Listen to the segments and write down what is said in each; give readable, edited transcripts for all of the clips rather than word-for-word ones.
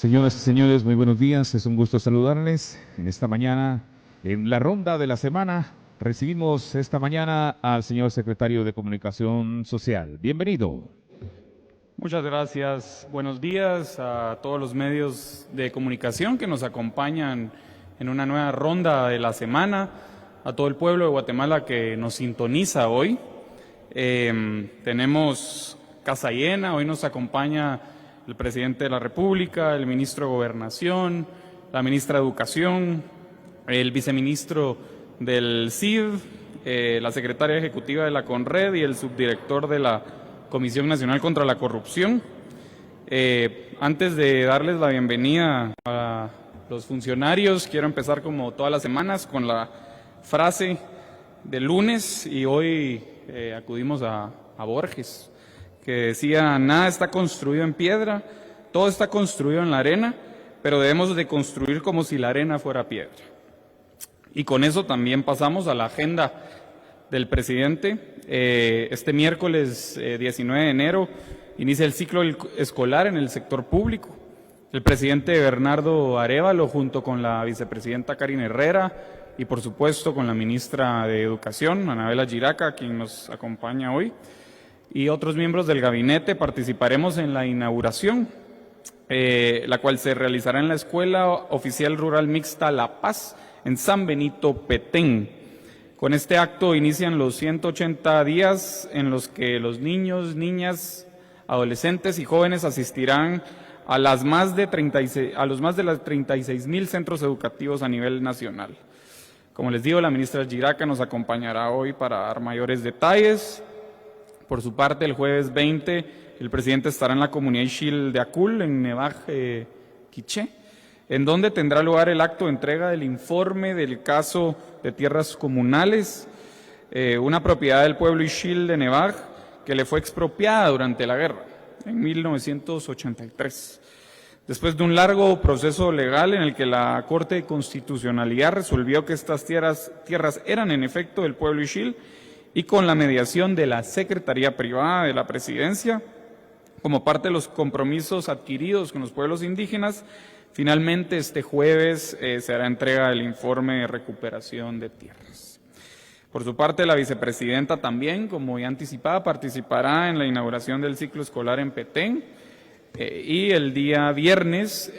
Señoras y señores, muy buenos días. Es un gusto saludarles. En esta mañana, en la ronda de la semana, recibimos esta mañana al señor secretario de Comunicación Social. Bienvenido. Muchas gracias. Buenos días a todos los medios de comunicación que nos acompañan en una nueva ronda de la semana, a todo el pueblo de Guatemala que nos sintoniza hoy. Tenemos casa llena, hoy nos acompaña el presidente de la República, el ministro de Gobernación, la ministra de Educación, el viceministro del CID, la secretaria ejecutiva de la CONRED y el subdirector de la Comisión Nacional contra la Corrupción. Antes de darles la bienvenida a los funcionarios, quiero empezar como todas las semanas con la frase del lunes, y hoy acudimos a Borges, que decía: nada está construido en piedra, todo está construido en la arena, pero debemos de construir como si la arena fuera piedra. Y con eso también pasamos a la agenda del presidente. Este miércoles 19 de enero inicia el ciclo escolar en el sector público. El presidente Bernardo Arévalo, junto con la vicepresidenta Karine Herrera y por supuesto con la ministra de Educación, Anabela Giraca, quien nos acompaña hoy, y otros miembros del gabinete, participaremos en la inauguración, la cual se realizará en la Escuela Oficial Rural Mixta La Paz, en San Benito, Petén. Con este acto inician los 180 días en los que los niños, niñas, adolescentes y jóvenes asistirán a los más de 36,000 centros educativos a nivel nacional. Como les digo, la ministra Giraca nos acompañará hoy para dar mayores detalles. Por su parte, el jueves 20, el presidente estará en la comunidad Ixil de Acul, en Nevaj, Quiché, en donde tendrá lugar el acto de entrega del informe del caso de tierras comunales, una propiedad del pueblo Ixil de Nevaj que le fue expropiada durante la guerra, en 1983. Después de un largo proceso legal en el que la Corte de Constitucionalidad resolvió que estas tierras eran en efecto del pueblo Ixil, y con la mediación de la Secretaría Privada de la Presidencia, como parte de los compromisos adquiridos con los pueblos indígenas, finalmente este jueves se hará entrega del informe de recuperación de tierras. Por su parte, la vicepresidenta también, como ya anticipaba, participará en la inauguración del ciclo escolar en Petén, y el día viernes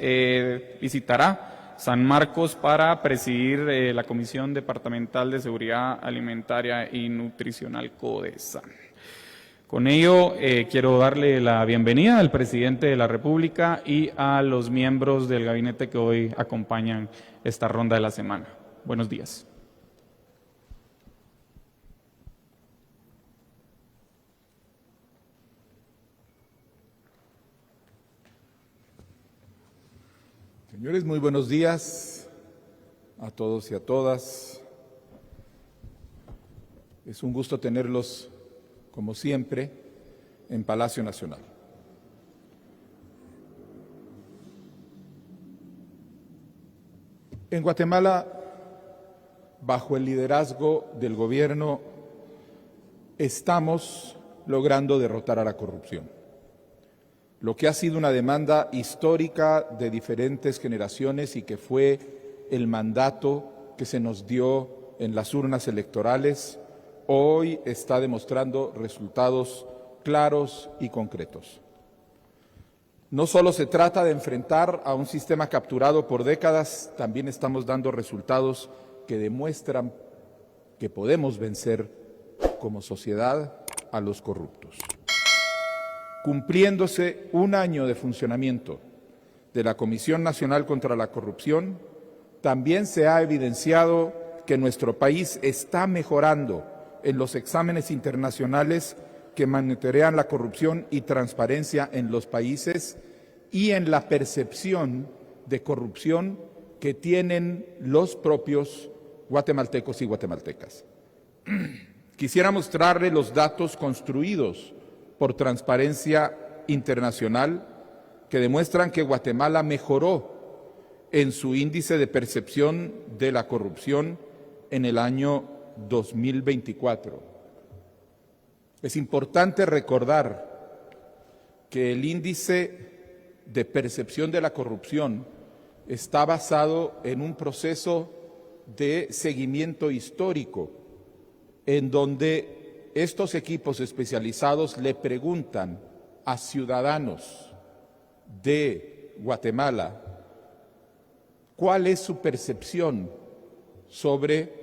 visitará San Marcos para presidir la Comisión Departamental de Seguridad Alimentaria y Nutricional CODESA. Con ello, quiero darle la bienvenida al presidente de la República y a los miembros del gabinete que hoy acompañan esta ronda de la semana. Buenos días. Señores, muy buenos días a todos y a todas. Es un gusto tenerlos, como siempre, en Palacio Nacional. En Guatemala, bajo el liderazgo del gobierno, estamos logrando derrotar a la corrupción. Lo que ha sido una demanda histórica de diferentes generaciones y que fue el mandato que se nos dio en las urnas electorales, hoy está demostrando resultados claros y concretos. No solo se trata de enfrentar a un sistema capturado por décadas, también estamos dando resultados que demuestran que podemos vencer como sociedad a los corruptos. Cumpliéndose un año de funcionamiento de la Comisión Nacional contra la Corrupción, también se ha evidenciado que nuestro país está mejorando en los exámenes internacionales que monitorean la corrupción y transparencia en los países y en la percepción de corrupción que tienen los propios guatemaltecos y guatemaltecas. Quisiera mostrarle los datos construidos por Transparencia Internacional que demuestran que Guatemala mejoró en su índice de percepción de la corrupción en el año 2024. Es importante recordar que el índice de percepción de la corrupción está basado en un proceso de seguimiento histórico, en donde estos equipos especializados le preguntan a ciudadanos de Guatemala cuál es su percepción sobre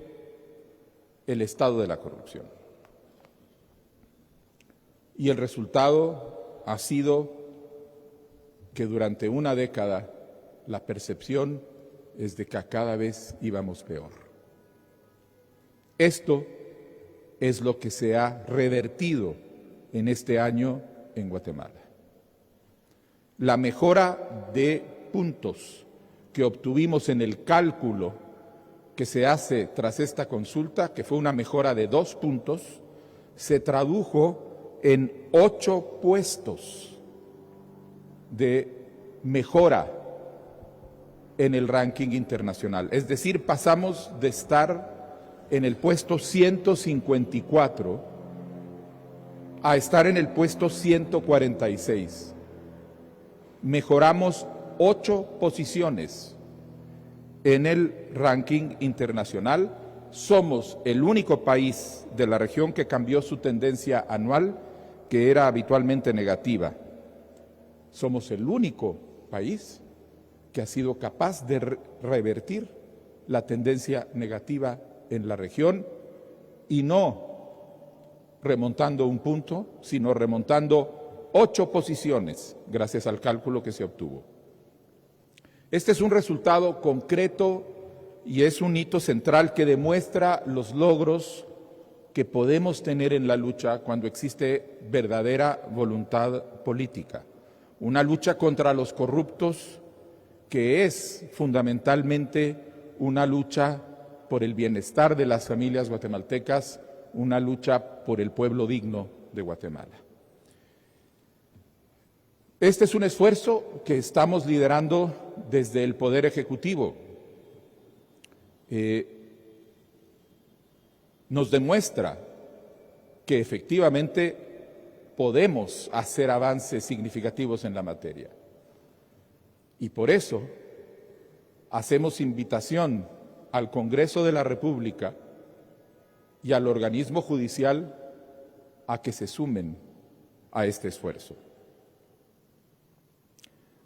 el estado de la corrupción. Y el resultado ha sido que durante una década la percepción es de que cada vez íbamos peor. Esto es lo que se ha revertido en este año en Guatemala. La mejora de puntos que obtuvimos en el cálculo que se hace tras esta consulta, que fue una mejora de 2 puntos, se tradujo en 8 puestos de mejora en el ranking internacional. Es decir, pasamos de estar en el puesto 154 a estar en el puesto 146. Mejoramos 8 posiciones en el ranking internacional. Somos el único país de la región que cambió su tendencia anual, que era habitualmente negativa. Somos el único país que ha sido capaz de revertir la tendencia negativa en la región, y no remontando un punto, sino remontando 8 posiciones gracias al cálculo que se obtuvo. Este es un resultado concreto y es un hito central que demuestra los logros que podemos tener en la lucha cuando existe verdadera voluntad política. Una lucha contra los corruptos que es fundamentalmente una lucha por el bienestar de las familias guatemaltecas, una lucha por el pueblo digno de Guatemala. Este es un esfuerzo que estamos liderando desde el Poder Ejecutivo. Nos demuestra que efectivamente podemos hacer avances significativos en la materia. Y por eso hacemos invitación al Congreso de la República y al organismo judicial a que se sumen a este esfuerzo.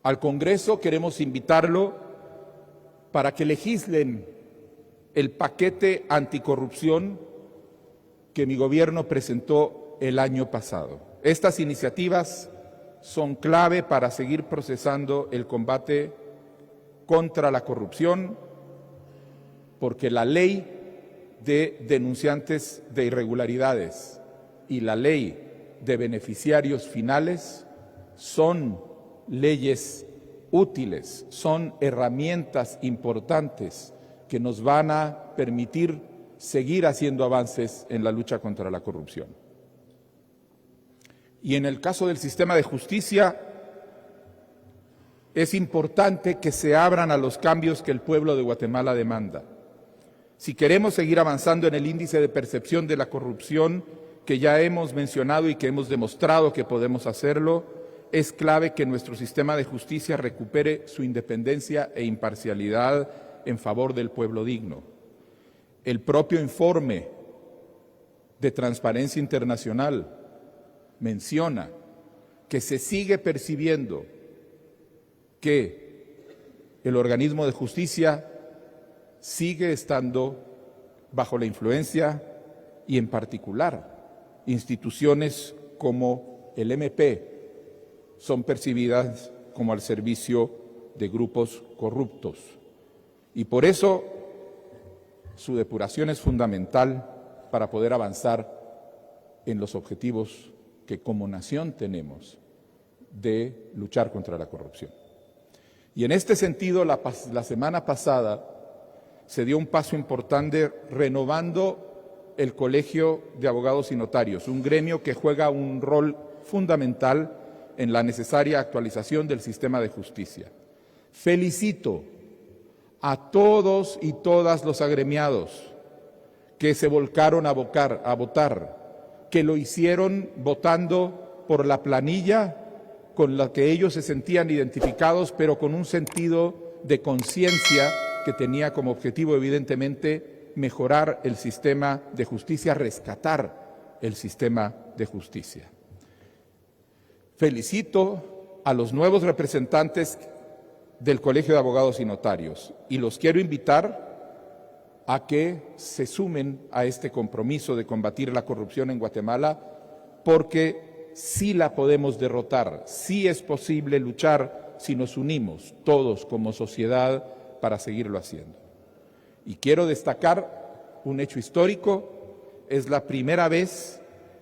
Al Congreso queremos invitarlo para que legislen el paquete anticorrupción que mi gobierno presentó el año pasado. Estas iniciativas son clave para seguir procesando el combate contra la corrupción, porque la ley de denunciantes de irregularidades y la ley de beneficiarios finales son leyes útiles, son herramientas importantes que nos van a permitir seguir haciendo avances en la lucha contra la corrupción. Y en el caso del sistema de justicia, es importante que se abran a los cambios que el pueblo de Guatemala demanda. Si queremos seguir avanzando en el índice de percepción de la corrupción que ya hemos mencionado y que hemos demostrado que podemos hacerlo, es clave que nuestro sistema de justicia recupere su independencia e imparcialidad en favor del pueblo digno. El propio informe de Transparencia Internacional menciona que se sigue percibiendo que el organismo de justicia sigue estando bajo la influencia y en particular instituciones como el MP son percibidas como al servicio de grupos corruptos. Y por eso su depuración es fundamental para poder avanzar en los objetivos que como nación tenemos de luchar contra la corrupción. Y en este sentido, la semana pasada se dio un paso importante renovando el Colegio de Abogados y Notarios, un gremio que juega un rol fundamental en la necesaria actualización del sistema de justicia. Felicito a todos y todas los agremiados que se volcaron a votar, que lo hicieron votando por la planilla con la que ellos se sentían identificados, pero con un sentido de conciencia que tenía como objetivo, evidentemente, mejorar el sistema de justicia, rescatar el sistema de justicia. Felicito a los nuevos representantes del Colegio de Abogados y Notarios y los quiero invitar a que se sumen a este compromiso de combatir la corrupción en Guatemala, porque sí la podemos derrotar, sí es posible luchar si nos unimos todos como sociedad para seguirlo haciendo. Y quiero destacar un hecho histórico: es la primera vez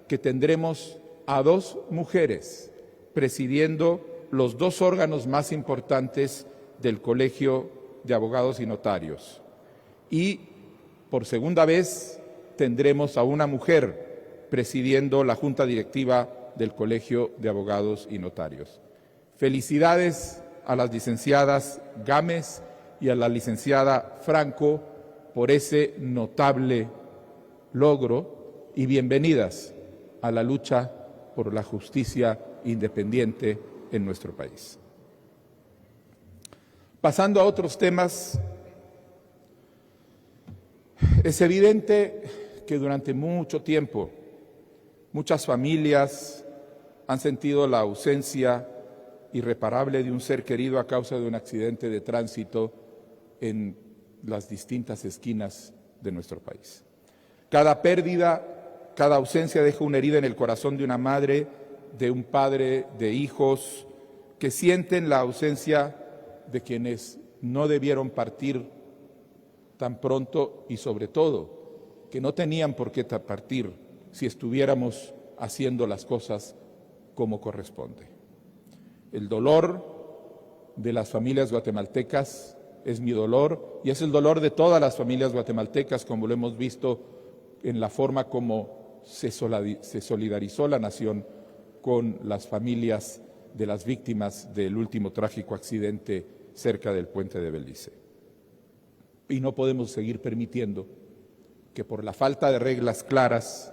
que tendremos a 2 mujeres presidiendo los 2 órganos más importantes del Colegio de Abogados y Notarios. Y por segunda vez tendremos a una mujer presidiendo la Junta Directiva del Colegio de Abogados y Notarios. Felicidades a las licenciadas Gámez y a la licenciada Franco por ese notable logro y bienvenidas a la lucha por la justicia independiente en nuestro país. Pasando a otros temas, es evidente que durante mucho tiempo muchas familias han sentido la ausencia irreparable de un ser querido a causa de un accidente de tránsito en las distintas esquinas de nuestro país. Cada pérdida, cada ausencia deja una herida en el corazón de una madre, de un padre, de hijos que sienten la ausencia de quienes no debieron partir tan pronto y sobre todo que no tenían por qué partir si estuviéramos haciendo las cosas como corresponde. El dolor de las familias guatemaltecas es mi dolor y es el dolor de todas las familias guatemaltecas, como lo hemos visto en la forma como se solidarizó la nación con las familias de las víctimas del último trágico accidente cerca del puente de Belice. Y no podemos seguir permitiendo que por la falta de reglas claras,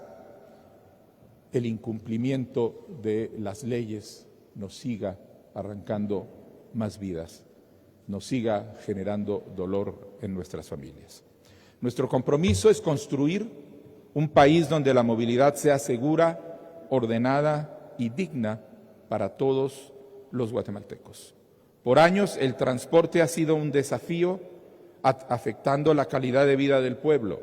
el incumplimiento de las leyes nos siga arrancando más vidas, nos siga generando dolor en nuestras familias. Nuestro compromiso es construir un país donde la movilidad sea segura, ordenada y digna para todos los guatemaltecos. Por años el transporte ha sido un desafío afectando la calidad de vida del pueblo.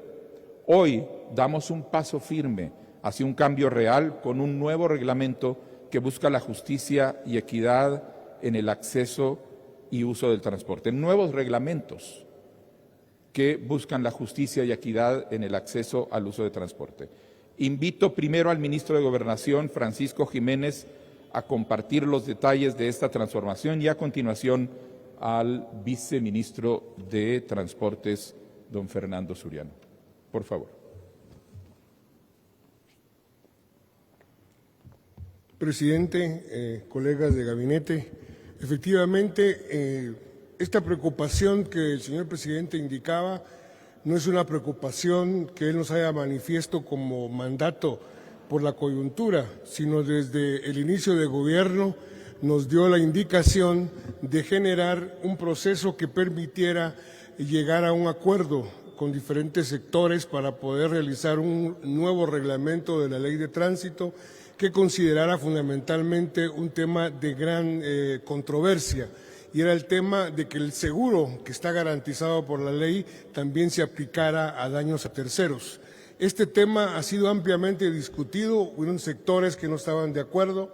Hoy damos un paso firme hacia un cambio real con un nuevo reglamento que busca la justicia y equidad en el acceso y uso del transporte. Nuevos reglamentos que buscan la justicia y equidad en el acceso al uso de transporte. Invito primero al ministro de Gobernación, Francisco Jiménez, a compartir los detalles de esta transformación y a continuación al viceministro de Transportes, don Fernando Suriano. Por favor. Presidente, colegas de gabinete, efectivamente esta preocupación que el señor presidente indicaba no es una preocupación que él nos haya manifiesto como mandato por la coyuntura, sino desde el inicio de gobierno nos dio la indicación de generar un proceso que permitiera llegar a un acuerdo con diferentes sectores para poder realizar un nuevo reglamento de la ley de tránsito que considerara fundamentalmente un tema de gran controversia, y era el tema de que el seguro que está garantizado por la ley también se aplicara a daños a terceros. Este tema ha sido ampliamente discutido, hubo sectores que no estaban de acuerdo.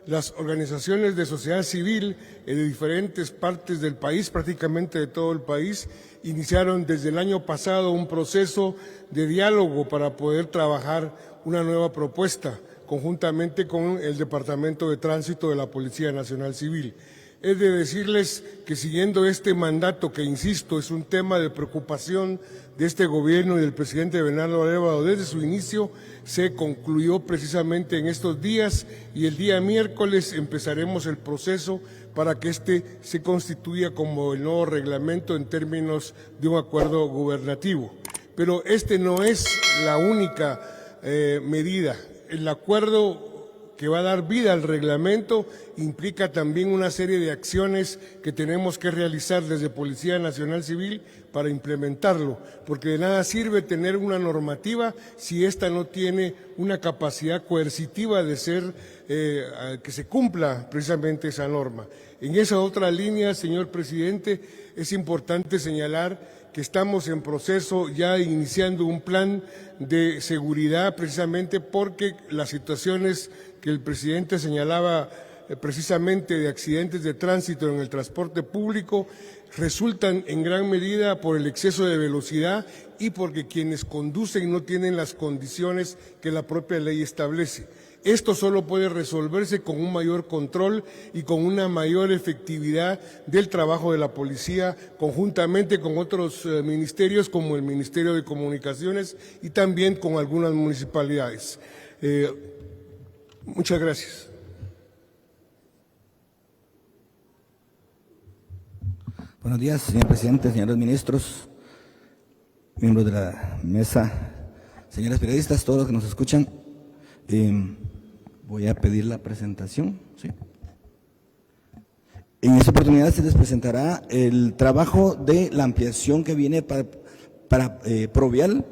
Las organizaciones de sociedad civil de diferentes partes del país, prácticamente de todo el país, iniciaron desde el año pasado un proceso de diálogo para poder trabajar una nueva propuesta conjuntamente con el Departamento de Tránsito de la Policía Nacional Civil. Es de decirles que siguiendo este mandato, que insisto, es un tema de preocupación de este gobierno y del presidente Bernardo Arévalo desde su inicio, se concluyó precisamente en estos días y el día miércoles empezaremos el proceso para que este se constituya como el nuevo reglamento en términos de un acuerdo gubernativo. Pero este no es la única medida. El acuerdo que va a dar vida al reglamento, implica también una serie de acciones que tenemos que realizar desde Policía Nacional Civil para implementarlo, porque de nada sirve tener una normativa si ésta no tiene una capacidad coercitiva de ser, que se cumpla precisamente esa norma. En esa otra línea, señor presidente, es importante señalar que estamos en proceso ya iniciando un plan de seguridad precisamente porque las situaciones que el presidente señalaba precisamente de accidentes de tránsito en el transporte público resultan en gran medida por el exceso de velocidad y porque quienes conducen no tienen las condiciones que la propia ley establece. Esto solo puede resolverse con un mayor control y con una mayor efectividad del trabajo de la policía, conjuntamente con otros ministerios como el Ministerio de Comunicaciones y también con algunas municipalidades. Muchas gracias. Buenos días, señor presidente, señores ministros, miembros de la mesa, señores periodistas, todos los que nos escuchan. Voy a pedir la presentación. ¿Sí? En esta oportunidad se les presentará el trabajo de la ampliación que viene para Provial.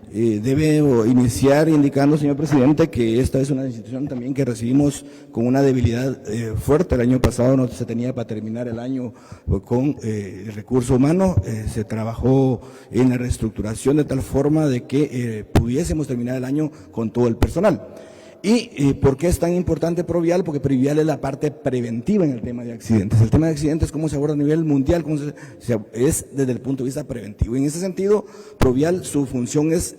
Debe iniciar indicando, señor presidente, que esta es una institución también que recibimos con una debilidad fuerte. El año pasado no se tenía para terminar el año con el recurso humano. Se trabajó en la reestructuración de tal forma de que pudiésemos terminar el año con todo el personal. ¿Y por qué es tan importante Provial? Porque Provial es la parte preventiva en el tema de accidentes. El tema de accidentes, cómo se aborda a nivel mundial, es desde el punto de vista preventivo. En ese sentido, Provial, su función es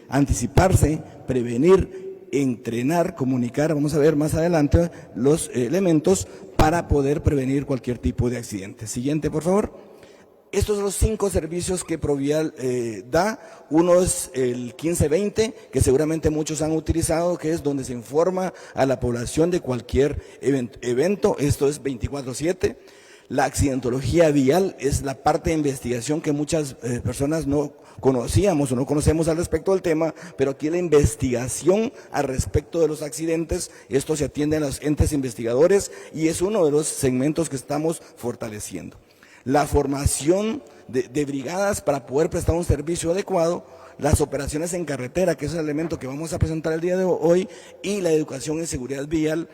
anticiparse, prevenir, entrenar, comunicar, vamos a ver más adelante los elementos para poder prevenir cualquier tipo de accidente. Siguiente, por favor. Estos son los 5 servicios que Provial da. Uno es el 1520, que seguramente muchos han utilizado, que es donde se informa a la población de cualquier evento. Esto es 24/7. La accidentología vial es la parte de investigación que muchas personas no conocíamos o no conocemos al respecto del tema, pero aquí la investigación al respecto de los accidentes, esto se atiende a los entes investigadores y es uno de los segmentos que estamos fortaleciendo. La formación de brigadas para poder prestar un servicio adecuado, las operaciones en carretera, que es el elemento que vamos a presentar el día de hoy, y la educación en seguridad vial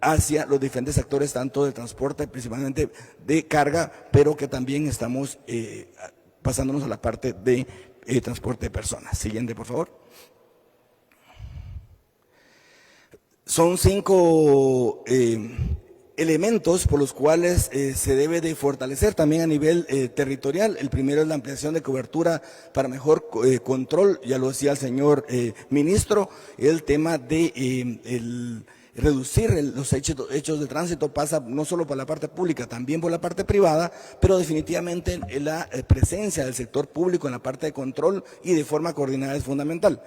hacia los diferentes sectores, tanto del transporte, principalmente de carga, pero que también estamos pasándonos a la parte de transporte de personas. Siguiente, por favor. Son 5 elementos por los cuales se debe de fortalecer también a nivel territorial. El primero es la ampliación de cobertura para mejor control, ya lo decía el señor ministro, el tema de reducir los hechos de tránsito pasa no solo por la parte pública, también por la parte privada, pero definitivamente la presencia del sector público en la parte de control y de forma coordinada es fundamental.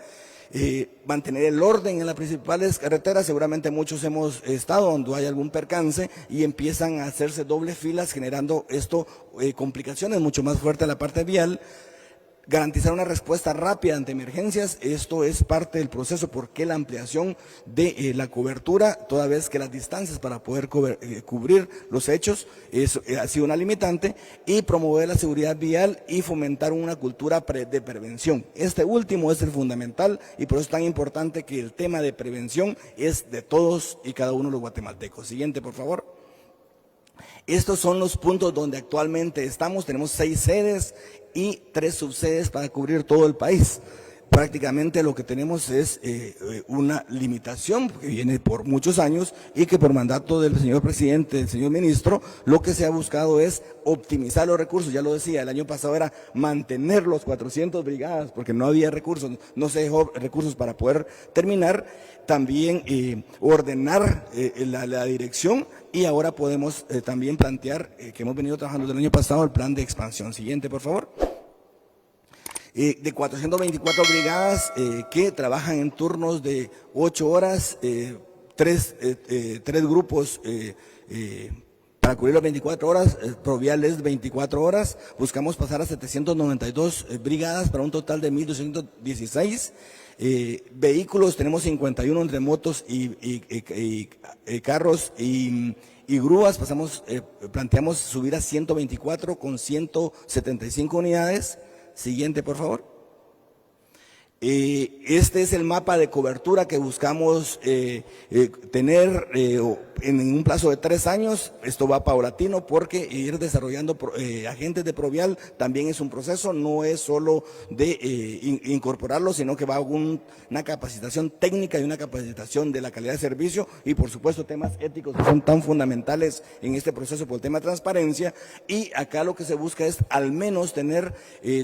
Mantener el orden en las principales carreteras, seguramente muchos hemos estado donde hay algún percance y empiezan a hacerse dobles filas, generando esto complicaciones mucho más fuertes en la parte vial. Garantizar una respuesta rápida ante emergencias, esto es parte del proceso, porque la ampliación de la cobertura, toda vez que las distancias para poder cubrir los hechos ha sido una limitante, y promover la seguridad vial y fomentar una cultura de prevención. Este último es el fundamental y por eso es tan importante que el tema de prevención es de todos y cada uno de los guatemaltecos. Siguiente, por favor. Estos son los puntos donde actualmente estamos. Tenemos 6 sedes y 3 subsedes para cubrir todo el país. Prácticamente lo que tenemos es una limitación que viene por muchos años y que por mandato del señor presidente, del señor ministro, lo que se ha buscado es optimizar los recursos. Ya lo decía, el año pasado era mantener los 400 brigadas porque no había recursos, no se dejó recursos para poder terminar. También ordenar la dirección, y ahora podemos también plantear, que hemos venido trabajando desde el año pasado, el plan de expansión. Siguiente, por favor. De 424 brigadas que trabajan en turnos de 8 horas, 3 grupos para cubrir las 24 horas, Provial es 24 horas, buscamos pasar a 792 brigadas para un total de 1.216. Vehículos, tenemos 51 entre motos y carros y grúas, planteamos subir a 124 con 175 unidades. Siguiente, por favor. Este es el mapa de cobertura que buscamos tener en un plazo de 3 años. Esto va paulatino porque ir desarrollando agentes de Provial también es un proceso, no es solo de incorporarlo, sino que va a una capacitación técnica y una capacitación de la calidad de servicio y por supuesto temas éticos que son tan fundamentales en este proceso por el tema de transparencia. Y acá lo que se busca es al menos tener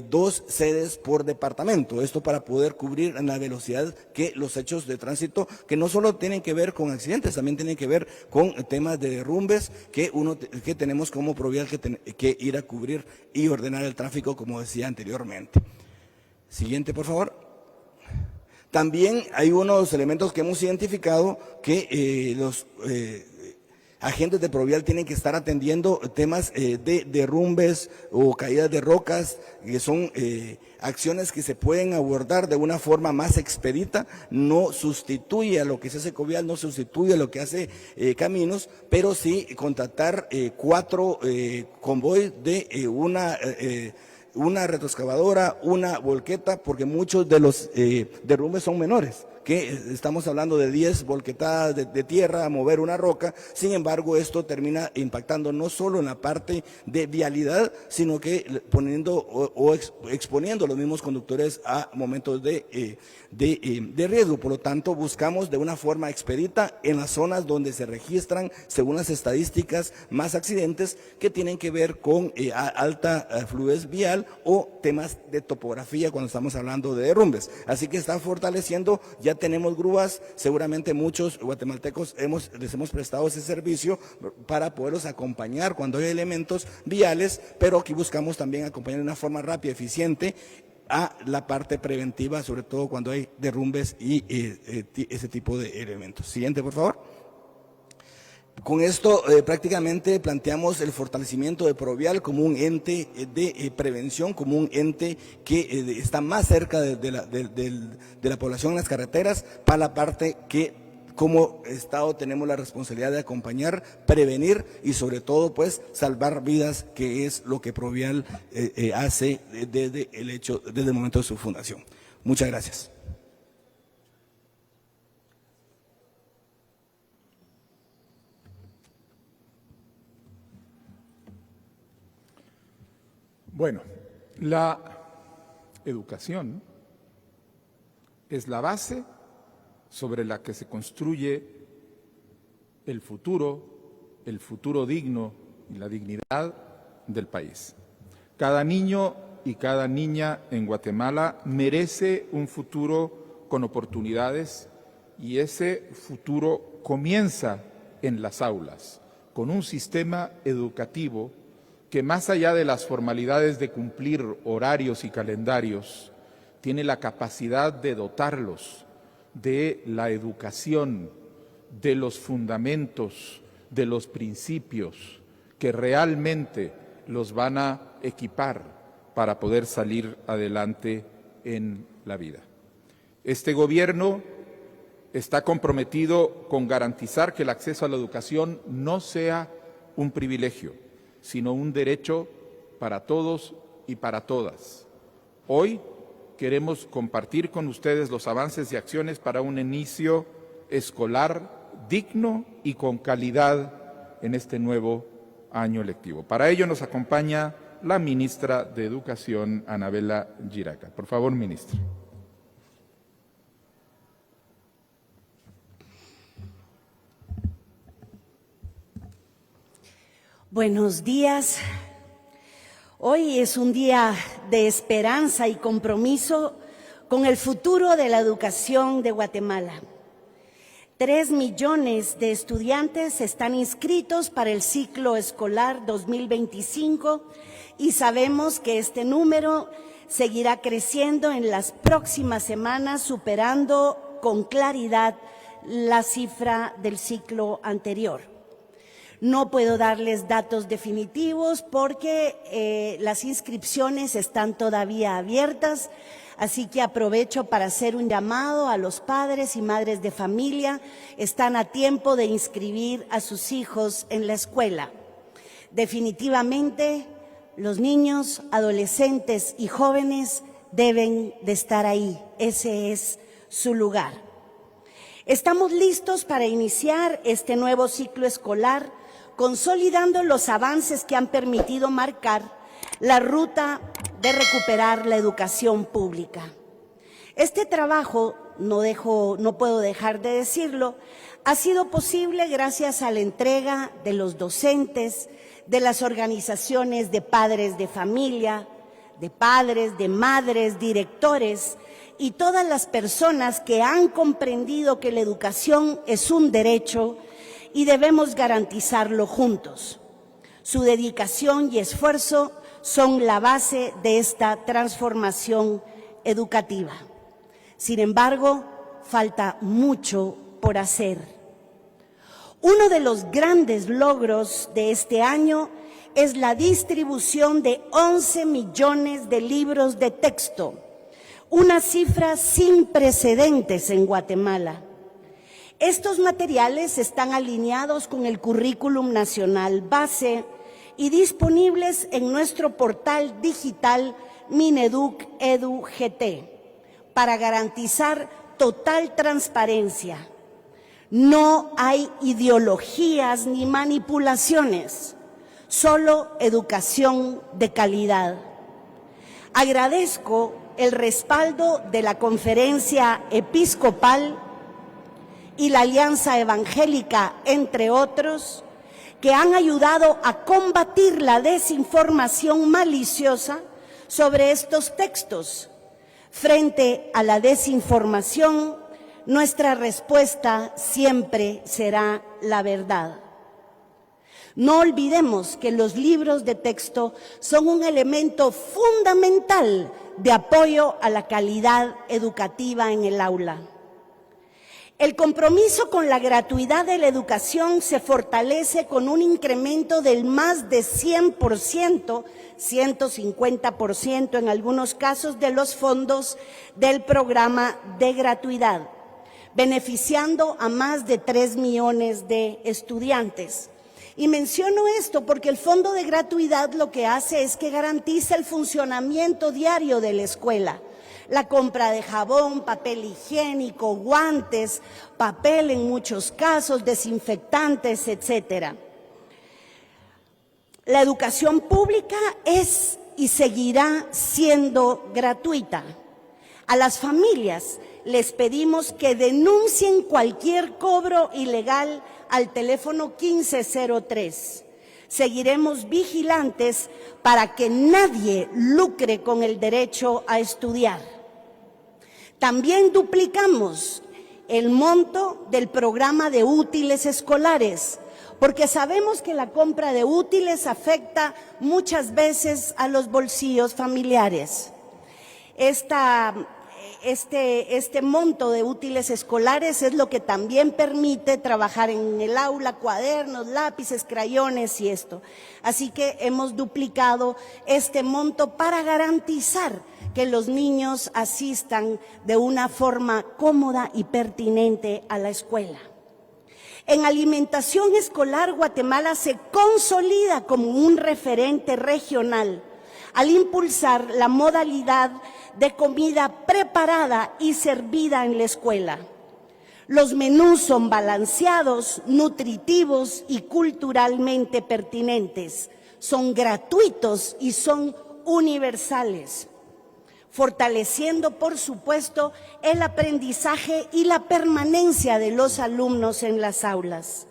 2 sedes por departamento, esto para poder cubrir en la velocidad que los hechos de tránsito, que no solo tienen que ver con accidentes, también tienen que ver con temas de derrumbes que tenemos como Provial que ir a cubrir y ordenar el tráfico, como decía anteriormente. Siguiente, por favor. También hay unos elementos que hemos identificado que los agentes de Provial tienen que estar atendiendo temas de derrumbes o caídas de rocas, que son acciones que se pueden abordar de una forma más expedita. No sustituye a lo que se hace Provial, no sustituye a lo que hace Caminos, pero sí contratar 4 convoys de una retroexcavadora, una volqueta, porque muchos de los derrumbes son menores, que estamos hablando de 10 volquetadas de tierra a mover una roca. Sin embargo, esto termina impactando no solo en la parte de vialidad, sino que poniendo o exponiendo a los mismos conductores a momentos de riesgo. Por lo tanto, buscamos de una forma expedita en las zonas donde se registran, según las estadísticas, más accidentes que tienen que ver con alta fluidez vial o temas de topografía cuando estamos hablando de derrumbes. Así que está fortaleciendo, ya tenemos grúas, seguramente muchos guatemaltecos les hemos prestado ese servicio para poderlos acompañar cuando hay elementos viales, pero aquí buscamos también acompañar de una forma rápida, eficiente, a la parte preventiva, sobre todo cuando hay derrumbes y ese tipo de elementos. Siguiente, por favor. Con esto prácticamente planteamos el fortalecimiento de Provial como un ente de prevención, como un ente que está más cerca de la población en las carreteras, para la parte que como Estado tenemos la responsabilidad de acompañar, prevenir y sobre todo pues salvar vidas, que es lo que Provial hace desde el momento de su fundación. Muchas gracias. Bueno, la educación es la base sobre la que se construye el futuro digno y la dignidad del país. Cada niño y cada niña en Guatemala merece un futuro con oportunidades, y ese futuro comienza en las aulas, con un sistema educativo que, más allá de las formalidades de cumplir horarios y calendarios, tiene la capacidad de dotarlos de la educación, de los fundamentos, de los principios que realmente los van a equipar para poder salir adelante en la vida. Este gobierno está comprometido con garantizar que el acceso a la educación no sea un privilegio, sino un derecho para todos y para todas. Hoy queremos compartir con ustedes los avances y acciones para un inicio escolar digno y con calidad en este nuevo año lectivo. Para ello nos acompaña la ministra de Educación, Anabela Giraca. Por favor, ministra. Buenos días. Hoy es un día de esperanza y compromiso con el futuro de la educación de Guatemala. 3 millones de estudiantes están inscritos para el ciclo escolar 2025 y sabemos que este número seguirá creciendo en las próximas semanas, superando con claridad la cifra del ciclo anterior. No puedo darles datos definitivos porque las inscripciones están todavía abiertas, así que aprovecho para hacer un llamado a los padres y madres de familia. Están a tiempo de inscribir a sus hijos en la escuela. Definitivamente, los niños, adolescentes y jóvenes deben de estar ahí. Ese es su lugar. Estamos listos para iniciar este nuevo ciclo escolar, consolidando los avances que han permitido marcar la ruta de recuperar la educación pública. Este trabajo, no puedo dejar de decirlo, ha sido posible gracias a la entrega de los docentes, de las organizaciones de padres de familia, de padres, de madres, directores y todas las personas que han comprendido que la educación es un derecho y debemos garantizarlo juntos. Su dedicación y esfuerzo son la base de esta transformación educativa. Sin embargo, falta mucho por hacer. Uno de los grandes logros de este año es la distribución de 11 millones de libros de texto, una cifra sin precedentes en Guatemala. Estos materiales están alineados con el currículum nacional base y disponibles en nuestro portal digital Mineduc Edu GT para garantizar total transparencia. No hay ideologías ni manipulaciones, solo educación de calidad. Agradezco el respaldo de la Conferencia Episcopal y la Alianza Evangélica, entre otros, que han ayudado a combatir la desinformación maliciosa sobre estos textos. Frente a la desinformación, nuestra respuesta siempre será la verdad. No olvidemos que los libros de texto son un elemento fundamental de apoyo a la calidad educativa en el aula. El compromiso con la gratuidad de la educación se fortalece con un incremento del más de 100%, 150% en algunos casos de los fondos del programa de gratuidad, beneficiando a más de 3 millones de estudiantes. Y menciono esto porque el fondo de gratuidad lo que hace es que garantiza el funcionamiento diario de la escuela. La compra de jabón, papel higiénico, guantes, papel en muchos casos, desinfectantes, etcétera. La educación pública es y seguirá siendo gratuita. A las familias les pedimos que denuncien cualquier cobro ilegal al teléfono 1503. Seguiremos vigilantes para que nadie lucre con el derecho a estudiar. También duplicamos el monto del programa de útiles escolares, porque sabemos que la compra de útiles afecta muchas veces a los bolsillos familiares. Este monto de útiles escolares es lo que también permite trabajar en el aula, cuadernos, lápices, crayones y esto. Así que hemos duplicado este monto para garantizar que los niños asistan de una forma cómoda y pertinente a la escuela. En alimentación escolar, Guatemala se consolida como un referente regional al impulsar la modalidad de comida preparada y servida en la escuela. Los menús son balanceados, nutritivos y culturalmente pertinentes. Son gratuitos y son universales, fortaleciendo, por supuesto, el aprendizaje y la permanencia de los alumnos en las aulas.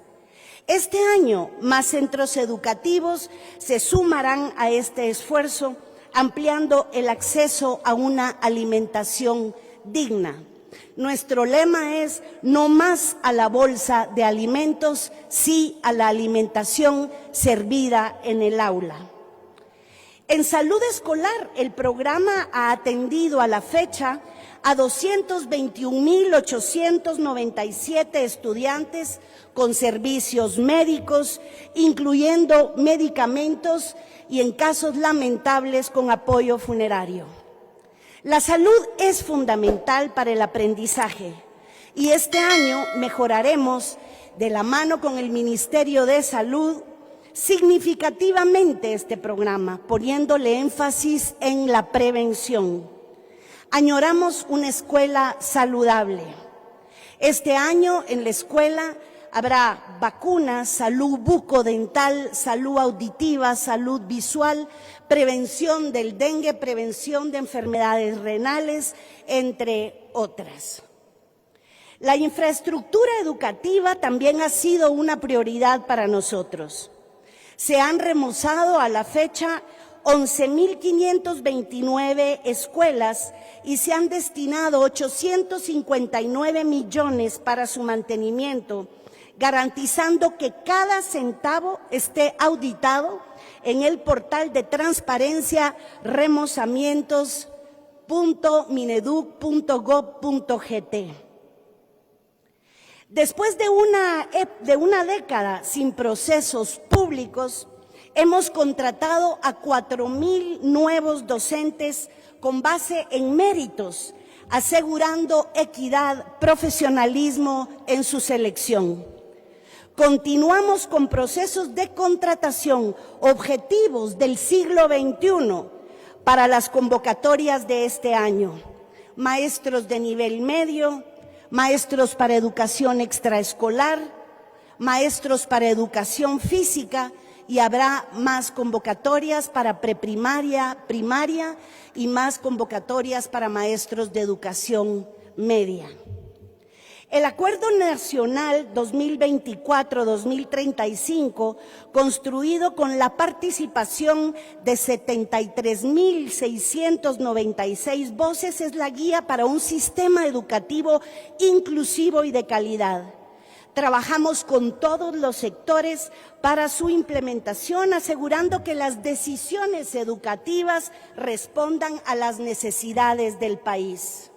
Este año, más centros educativos se sumarán a este esfuerzo, ampliando el acceso a una alimentación digna. Nuestro lema es no más a la bolsa de alimentos, sí a la alimentación servida en el aula. En salud escolar, el programa ha atendido a la fecha a 221.897 estudiantes con servicios médicos, incluyendo medicamentos y en casos lamentables con apoyo funerario. La salud es fundamental para el aprendizaje y este año mejoraremos de la mano con el Ministerio de Salud significativamente este programa, poniéndole énfasis en la prevención. Añoramos una escuela saludable. Este año en la escuela habrá vacunas, salud bucodental, salud auditiva, salud visual, prevención del dengue, prevención de enfermedades renales, entre otras. La infraestructura educativa también ha sido una prioridad para nosotros. Se han remozado a la fecha 11.529 escuelas y se han destinado 859 millones para su mantenimiento, garantizando que cada centavo esté auditado en el portal de transparencia remozamientos.mineduc.gov.gt. Después de una década sin procesos públicos, hemos contratado a 4.000 nuevos docentes con base en méritos, asegurando equidad, profesionalismo en su selección. Continuamos con procesos de contratación objetivos del siglo XXI para las convocatorias de este año. Maestros de nivel medio, maestros para educación extraescolar, maestros para educación física, y habrá más convocatorias para preprimaria, primaria y más convocatorias para maestros de educación media. El Acuerdo Nacional 2024-2035, construido con la participación de 73.696 voces, es la guía para un sistema educativo inclusivo y de calidad. Trabajamos con todos los sectores para su implementación, asegurando que las decisiones educativas respondan a las necesidades del país.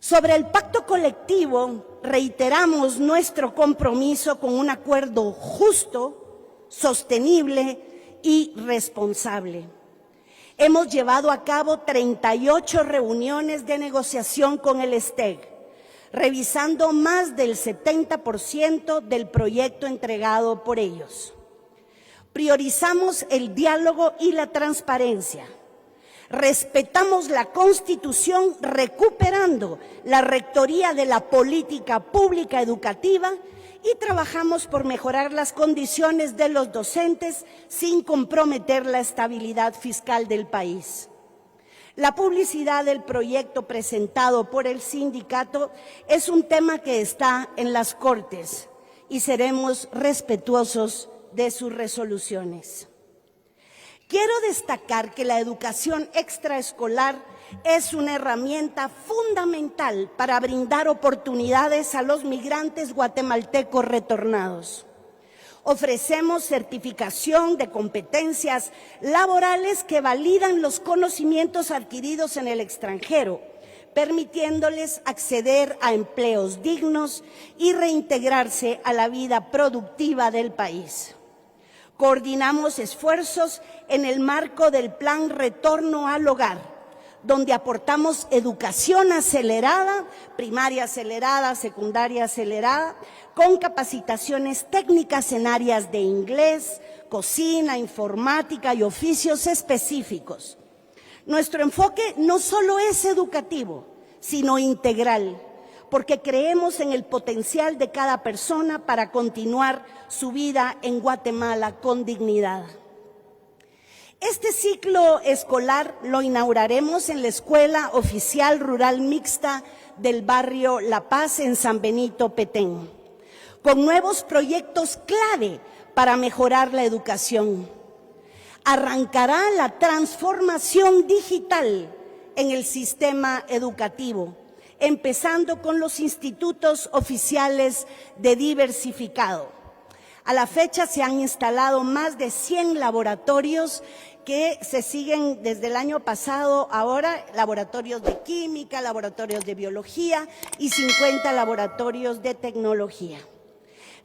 Sobre el pacto colectivo, reiteramos nuestro compromiso con un acuerdo justo, sostenible y responsable. Hemos llevado a cabo 38 reuniones de negociación con el STEG, revisando más del 70% del proyecto entregado por ellos. Priorizamos el diálogo y la transparencia. Respetamos la Constitución, recuperando la rectoría de la política pública educativa, y trabajamos por mejorar las condiciones de los docentes sin comprometer la estabilidad fiscal del país. La publicidad del proyecto presentado por el sindicato es un tema que está en las Cortes y seremos respetuosos de sus resoluciones. Quiero destacar que la educación extraescolar es una herramienta fundamental para brindar oportunidades a los migrantes guatemaltecos retornados. Ofrecemos certificación de competencias laborales que validan los conocimientos adquiridos en el extranjero, permitiéndoles acceder a empleos dignos y reintegrarse a la vida productiva del país. Coordinamos esfuerzos en el marco del Plan Retorno al Hogar, donde aportamos educación acelerada, primaria acelerada, secundaria acelerada, con capacitaciones técnicas en áreas de inglés, cocina, informática y oficios específicos. Nuestro enfoque no solo es educativo, sino integral, porque creemos en el potencial de cada persona para continuar su vida en Guatemala con dignidad. Este ciclo escolar lo inauguraremos en la Escuela Oficial Rural Mixta del barrio La Paz en San Benito, Petén, con nuevos proyectos clave para mejorar la educación. Arrancará la transformación digital en el sistema educativo, empezando con los institutos oficiales de diversificado. A la fecha se han instalado más de 100 laboratorios que se siguen desde el año pasado, ahora laboratorios de química, laboratorios de biología y 50 laboratorios de tecnología.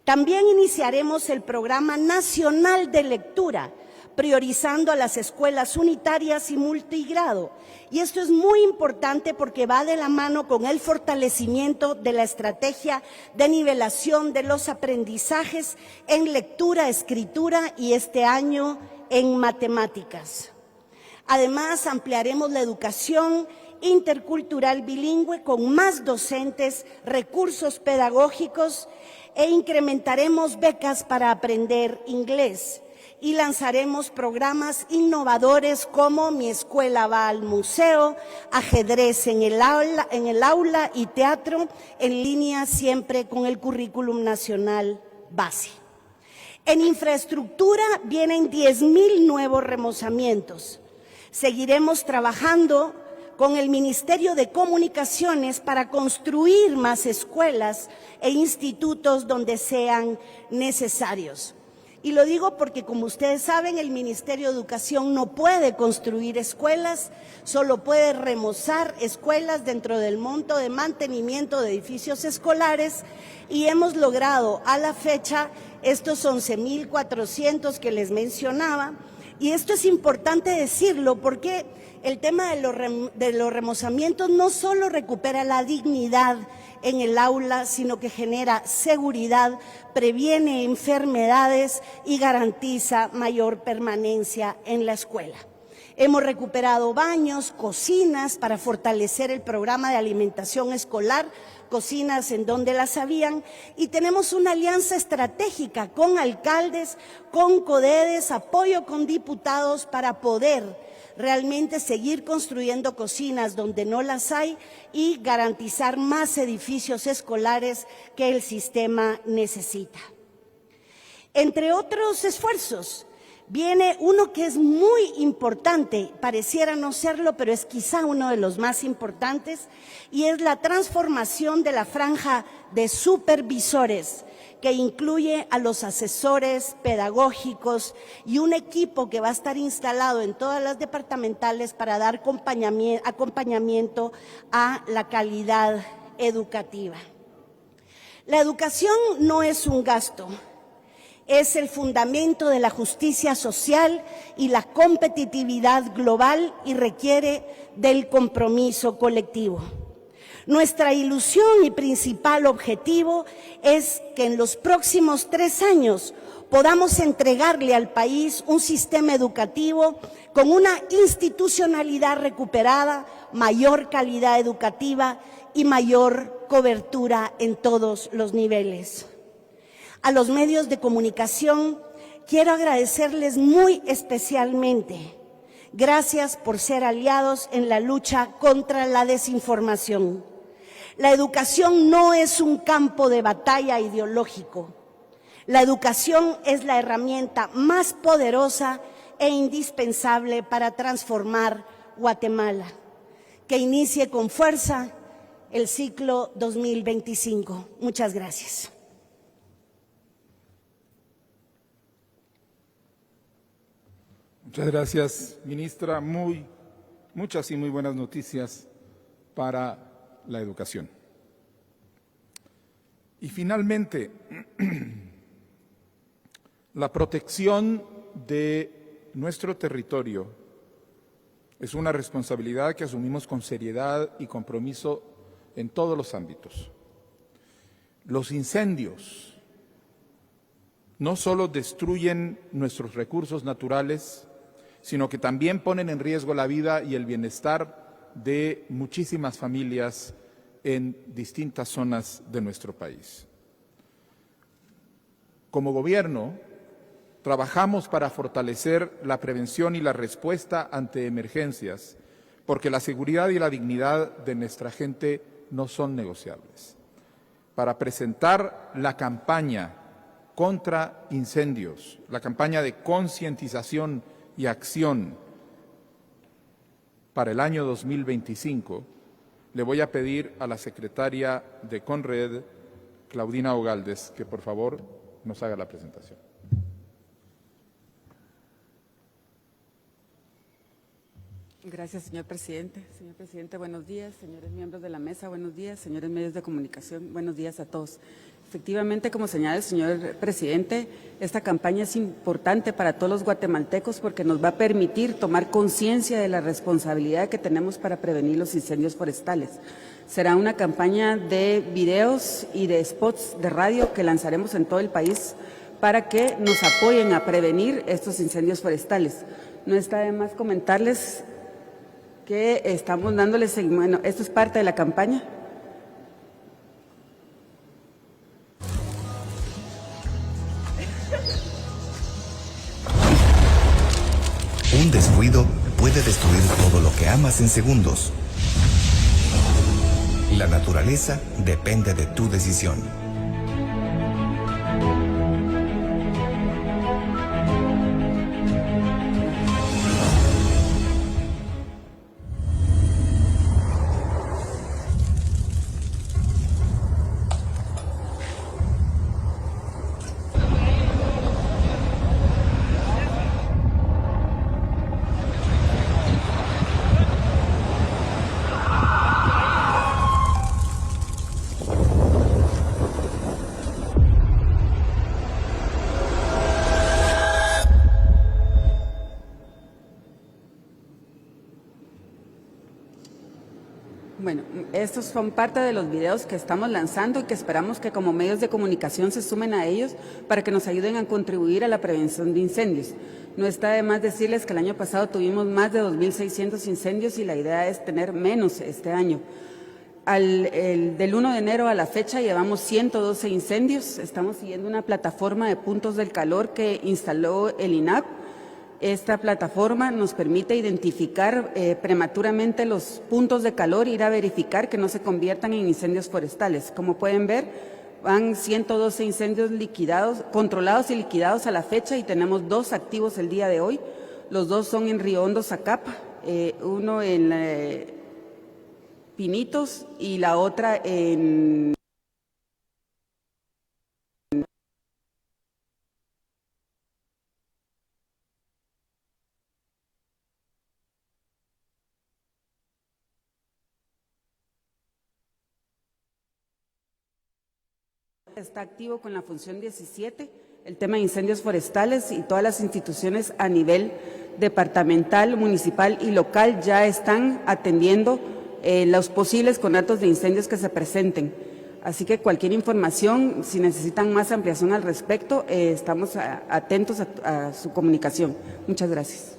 También iniciaremos el Programa Nacional de Lectura, priorizando a las escuelas unitarias y multigrado. Y esto es muy importante porque va de la mano con el fortalecimiento de la estrategia de nivelación de los aprendizajes en lectura, escritura y este año en matemáticas. Además, ampliaremos la educación intercultural bilingüe con más docentes, recursos pedagógicos e incrementaremos becas para aprender inglés. Y lanzaremos programas innovadores como Mi Escuela va al museo, ajedrez en el aula y teatro en línea siempre con el currículum nacional base. En infraestructura vienen 10,000 nuevos remozamientos. Seguiremos trabajando con el Ministerio de Comunicaciones para construir más escuelas e institutos donde sean necesarios. Y lo digo porque, como ustedes saben, el Ministerio de Educación no puede construir escuelas, solo puede remozar escuelas dentro del monto de mantenimiento de edificios escolares, y hemos logrado a la fecha estos 11,400 que les mencionaba. Y esto es importante decirlo porque el tema de los remozamientos no solo recupera la dignidad en el aula, sino que genera seguridad, previene enfermedades y garantiza mayor permanencia en la escuela. Hemos recuperado baños, cocinas para fortalecer el programa de alimentación escolar, cocinas en donde las habían, y tenemos una alianza estratégica con alcaldes, con CODEDES, apoyo con diputados para poder realmente seguir construyendo cocinas donde no las hay y garantizar más edificios escolares que el sistema necesita. Entre otros esfuerzos, viene uno que es muy importante, pareciera no serlo, pero es quizá uno de los más importantes, y es la transformación de la franja de supervisores, que incluye a los asesores pedagógicos y un equipo que va a estar instalado en todas las departamentales para dar acompañamiento a la calidad educativa. La educación no es un gasto, es el fundamento de la justicia social y la competitividad global y requiere del compromiso colectivo. Nuestra ilusión y principal objetivo es que en los próximos 3 años podamos entregarle al país un sistema educativo con una institucionalidad recuperada, mayor calidad educativa y mayor cobertura en todos los niveles. A los medios de comunicación quiero agradecerles muy especialmente. Gracias por ser aliados en la lucha contra la desinformación. La educación no es un campo de batalla ideológico. La educación es la herramienta más poderosa e indispensable para transformar Guatemala. Que inicie con fuerza el ciclo 2025. Muchas gracias. Muchas gracias, ministra. Muchas y muy buenas noticias para la educación. Y finalmente, la protección de nuestro territorio es una responsabilidad que asumimos con seriedad y compromiso en todos los ámbitos. Los incendios no solo destruyen nuestros recursos naturales, sino que también ponen en riesgo la vida y el bienestar de muchísimas familias en distintas zonas de nuestro país. Como gobierno, trabajamos para fortalecer la prevención y la respuesta ante emergencias, porque la seguridad y la dignidad de nuestra gente no son negociables. Para presentar la campaña contra incendios, la campaña de concientización y acción para el año 2025, le voy a pedir a la secretaria de CONRED, Claudina Ogaldes, que por favor nos haga la presentación. Gracias, señor presidente. Señor presidente, buenos días. Señores miembros de la mesa, buenos días. Señores medios de comunicación, buenos días a todos. Efectivamente, como señala el señor presidente, esta campaña es importante para todos los guatemaltecos porque nos va a permitir tomar conciencia de la responsabilidad que tenemos para prevenir los incendios forestales. Será una campaña de videos y de spots de radio que lanzaremos en todo el país para que nos apoyen a prevenir estos incendios forestales. No está de más comentarles que estamos dándoles seguimiento. Bueno, esto es parte de la campaña. Un descuido puede destruir todo lo que amas en segundos. La naturaleza depende de tu decisión. Bueno, estos son parte de los videos que estamos lanzando y que esperamos que como medios de comunicación se sumen a ellos para que nos ayuden a contribuir a la prevención de incendios. No está de más decirles que el año pasado tuvimos más de 2.600 incendios y la idea es tener menos este año. Del 1 de enero a la fecha llevamos 112 incendios. Estamos siguiendo una plataforma de puntos del calor que instaló el INAP. Esta plataforma nos permite identificar prematuramente los puntos de calor, ir a verificar que no se conviertan en incendios forestales. Como pueden ver, van 112 incendios controlados y liquidados a la fecha y tenemos 2 activos el día de hoy. Los 2 son en Río Hondo, Zacapa, uno en Pinitos y la otra en está activo con la función 17, el tema de incendios forestales, y todas las instituciones a nivel departamental, municipal y local ya están atendiendo los posibles conatos de incendios que se presenten. Así que cualquier información, si necesitan más ampliación al respecto, estamos atentos a su comunicación. Muchas gracias.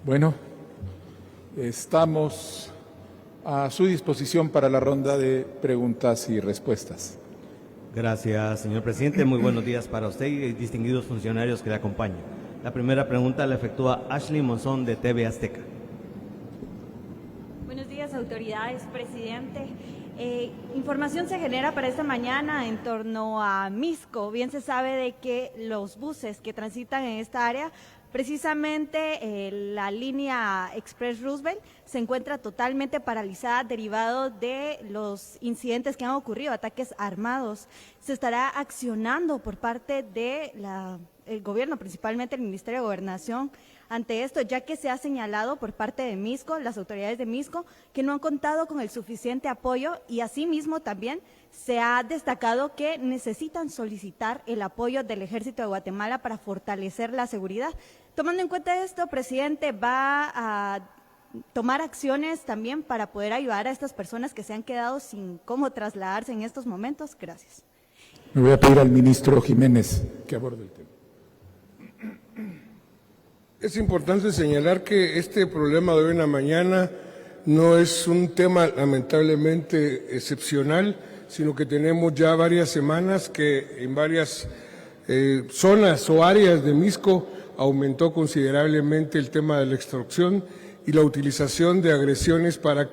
Bueno, estamos a su disposición para la ronda de preguntas y respuestas. Gracias, señor presidente. Muy buenos días para usted y distinguidos funcionarios que le acompañan. La primera pregunta la efectúa Ashley Monzón de TV Azteca. Buenos días, autoridades, presidente. Información se genera para esta mañana en torno a Misco. Bien se sabe de que los buses que transitan en esta área, precisamente la línea Express Roosevelt, se encuentra totalmente paralizada derivado de los incidentes que han ocurrido, ataques armados. Se estará accionando por parte de el gobierno, principalmente el Ministerio de Gobernación, ante esto, ya que se ha señalado por parte de Misco, las autoridades de Misco, que no han contado con el suficiente apoyo, y asimismo también se ha destacado que necesitan solicitar el apoyo del Ejército de Guatemala para fortalecer la seguridad. Tomando en cuenta esto, presidente, ¿va a tomar acciones también para poder ayudar a estas personas que se han quedado sin cómo trasladarse en estos momentos? Gracias. Me voy a pedir al ministro Jiménez que aborde el tema. Es importante señalar que este problema de hoy en la mañana no es un tema lamentablemente excepcional, sino que tenemos ya varias semanas que en varias zonas o áreas de Misco aumentó considerablemente el tema de la extorsión y la utilización de agresiones para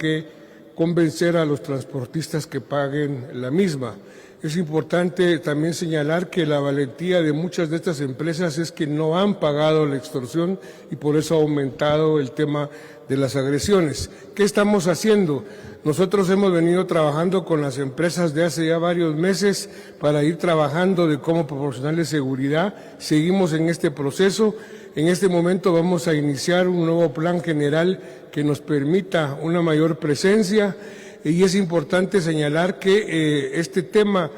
convencer a los transportistas que paguen la misma. Es importante también señalar que la valentía de muchas de estas empresas es que no han pagado la extorsión y por eso ha aumentado el tema de las agresiones. ¿Qué estamos haciendo? Nosotros hemos venido trabajando con las empresas de hace ya varios meses para ir trabajando de cómo proporcionarles seguridad. Seguimos en este proceso. En este momento vamos a iniciar un nuevo plan general que nos permita una mayor presencia. Y es importante señalar que este tema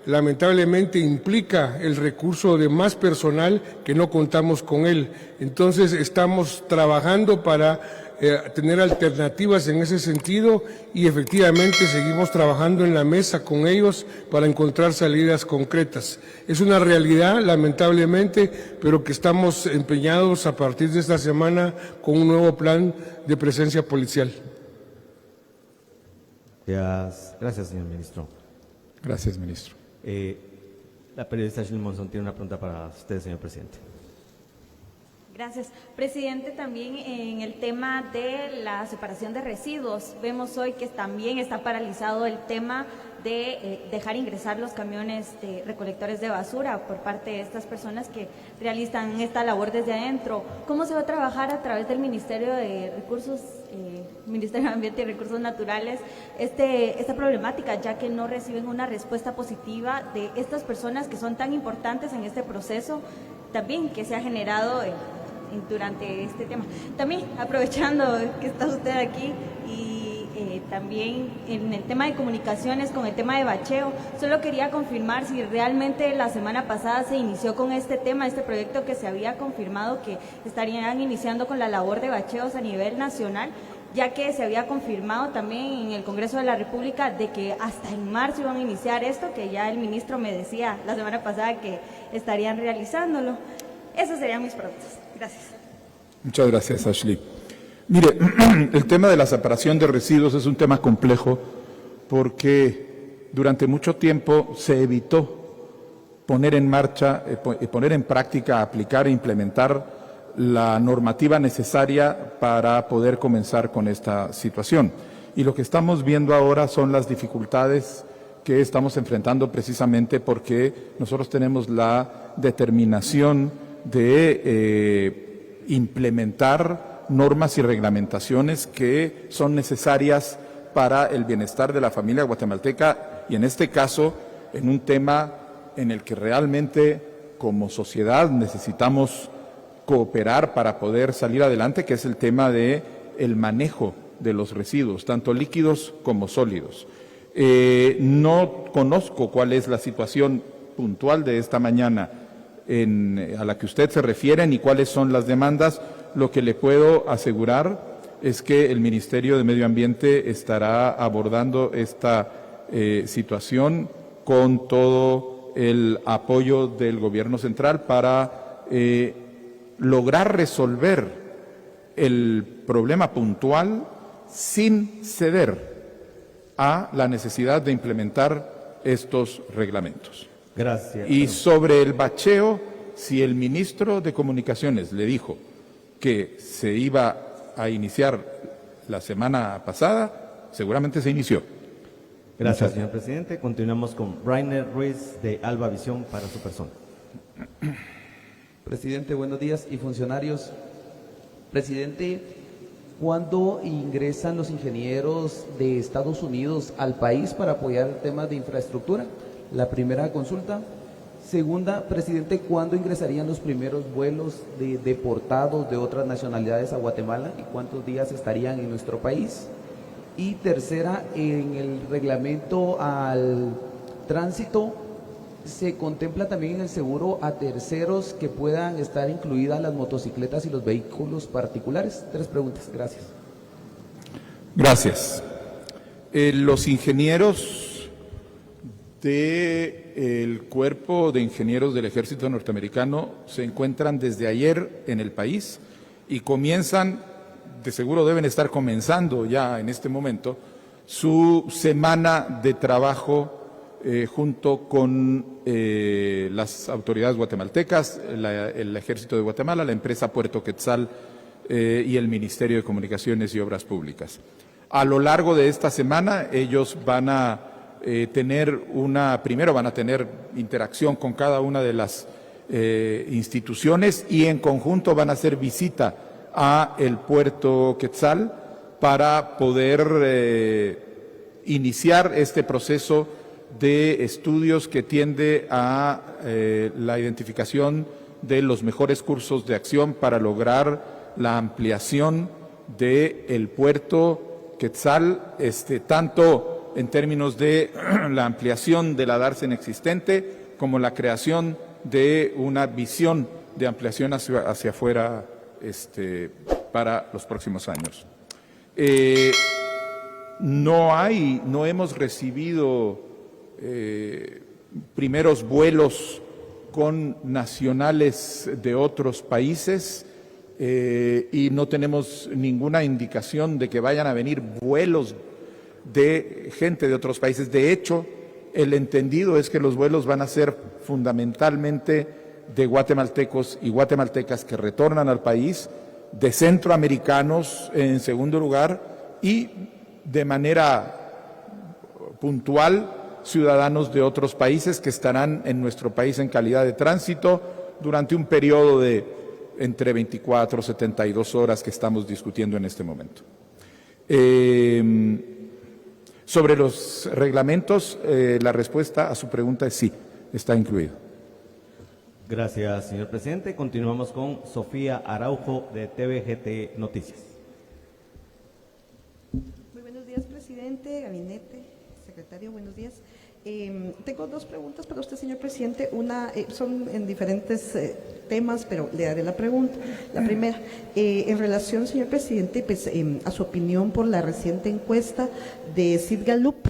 lamentablemente implica el recurso de más personal que no contamos con él. Entonces estamos trabajando para tener alternativas en ese sentido y efectivamente seguimos trabajando en la mesa con ellos para encontrar salidas concretas. Es una realidad, lamentablemente, pero que estamos empeñados a partir de esta semana con un nuevo plan de presencia policial. Gracias, señor ministro. Gracias, ministro. La periodista Ashley Monzón tiene una pregunta para usted, señor presidente. Gracias. Presidente, también en el tema de la separación de residuos, vemos hoy que también está paralizado el tema de dejar ingresar los camiones de recolectores de basura por parte de estas personas que realizan esta labor desde adentro. ¿Cómo se va a trabajar a través del Ministerio de Recursos, Ministerio de Ambiente y Recursos Naturales esta problemática, ya que no reciben una respuesta positiva de estas personas que son tan importantes en este proceso también que se ha generado durante este tema? También aprovechando que está usted aquí y también en el tema de comunicaciones con el tema de bacheo, solo quería confirmar si realmente la semana pasada se inició con este tema, este proyecto que se había confirmado que estarían iniciando con la labor de bacheos a nivel nacional, ya que se había confirmado también en el Congreso de la República de que hasta en marzo iban a iniciar esto, que ya el ministro me decía la semana pasada que estarían realizándolo. Esas serían mis preguntas. Gracias. Muchas gracias, Ashley. Mire, el tema de la separación de residuos es un tema complejo porque durante mucho tiempo se evitó poner en marcha, poner en práctica, aplicar e implementar la normativa necesaria para poder comenzar con esta situación. Y lo que estamos viendo ahora son las dificultades que estamos enfrentando precisamente porque nosotros tenemos la determinación de implementar normas y reglamentaciones que son necesarias para el bienestar de la familia guatemalteca y en este caso en un tema en el que realmente como sociedad necesitamos cooperar para poder salir adelante, que es el tema de el manejo de los residuos, tanto líquidos como sólidos. No conozco cuál es la situación puntual de esta mañana a la que usted se refiere ni cuáles son las demandas. Lo que le puedo asegurar es que el Ministerio de Medio Ambiente estará abordando esta situación con todo el apoyo del Gobierno central para lograr resolver el problema puntual sin ceder a la necesidad de implementar estos reglamentos. Gracias. Y sobre el bacheo, si el ministro de Comunicaciones le dijo que se iba a iniciar la semana pasada, seguramente se inició. Gracias, señor presidente. Continuamos con Rainer Ruiz de Alba Visión para su persona. Presidente, buenos días y funcionarios. Presidente, ¿cuándo ingresan los ingenieros de Estados Unidos al país para apoyar temas de infraestructura? La primera consulta. Segunda, presidente, ¿cuándo ingresarían los primeros vuelos de deportados de otras nacionalidades a Guatemala y cuántos días estarían en nuestro país? Y tercera, en el reglamento al tránsito, ¿se contempla también el seguro a terceros que puedan estar incluidas las motocicletas y los vehículos particulares? Tres preguntas, gracias. Gracias. Los ingenieros del Cuerpo de Ingenieros del Ejército Norteamericano se encuentran desde ayer en el país y comienzan, de seguro deben estar comenzando ya en este momento, su semana de trabajo junto con las autoridades guatemaltecas, el Ejército de Guatemala, la empresa Puerto Quetzal y el Ministerio de Comunicaciones y Obras Públicas. A lo largo de esta semana ellos van a primero van a tener interacción con cada una de las instituciones y en conjunto van a hacer visita a el puerto Quetzal para poder iniciar este proceso de estudios que tiende a la identificación de los mejores cursos de acción para lograr la ampliación del puerto Quetzal, tanto en términos de la ampliación de la dársena existente como la creación de una visión de ampliación hacia afuera para los próximos años. No hemos recibido primeros vuelos con nacionales de otros países y no tenemos ninguna indicación de que vayan a venir vuelos de gente de otros países. De hecho, el entendido es que los vuelos van a ser fundamentalmente de guatemaltecos y guatemaltecas que retornan al país, de centroamericanos en segundo lugar y de manera puntual ciudadanos de otros países que estarán en nuestro país en calidad de tránsito durante un periodo de entre 24 y 72 horas que estamos discutiendo en este momento. Sobre los reglamentos, la respuesta a su pregunta es sí, está incluido. Gracias, señor presidente. Continuamos con Sofía Araujo de TVGT Noticias. Muy buenos días, presidente, gabinete, secretario, buenos días. Tengo dos preguntas para usted, señor presidente. Una son en diferentes temas, pero le daré la pregunta. La primera, en relación, señor presidente, pues, a su opinión por la reciente encuesta de Sid Gallup,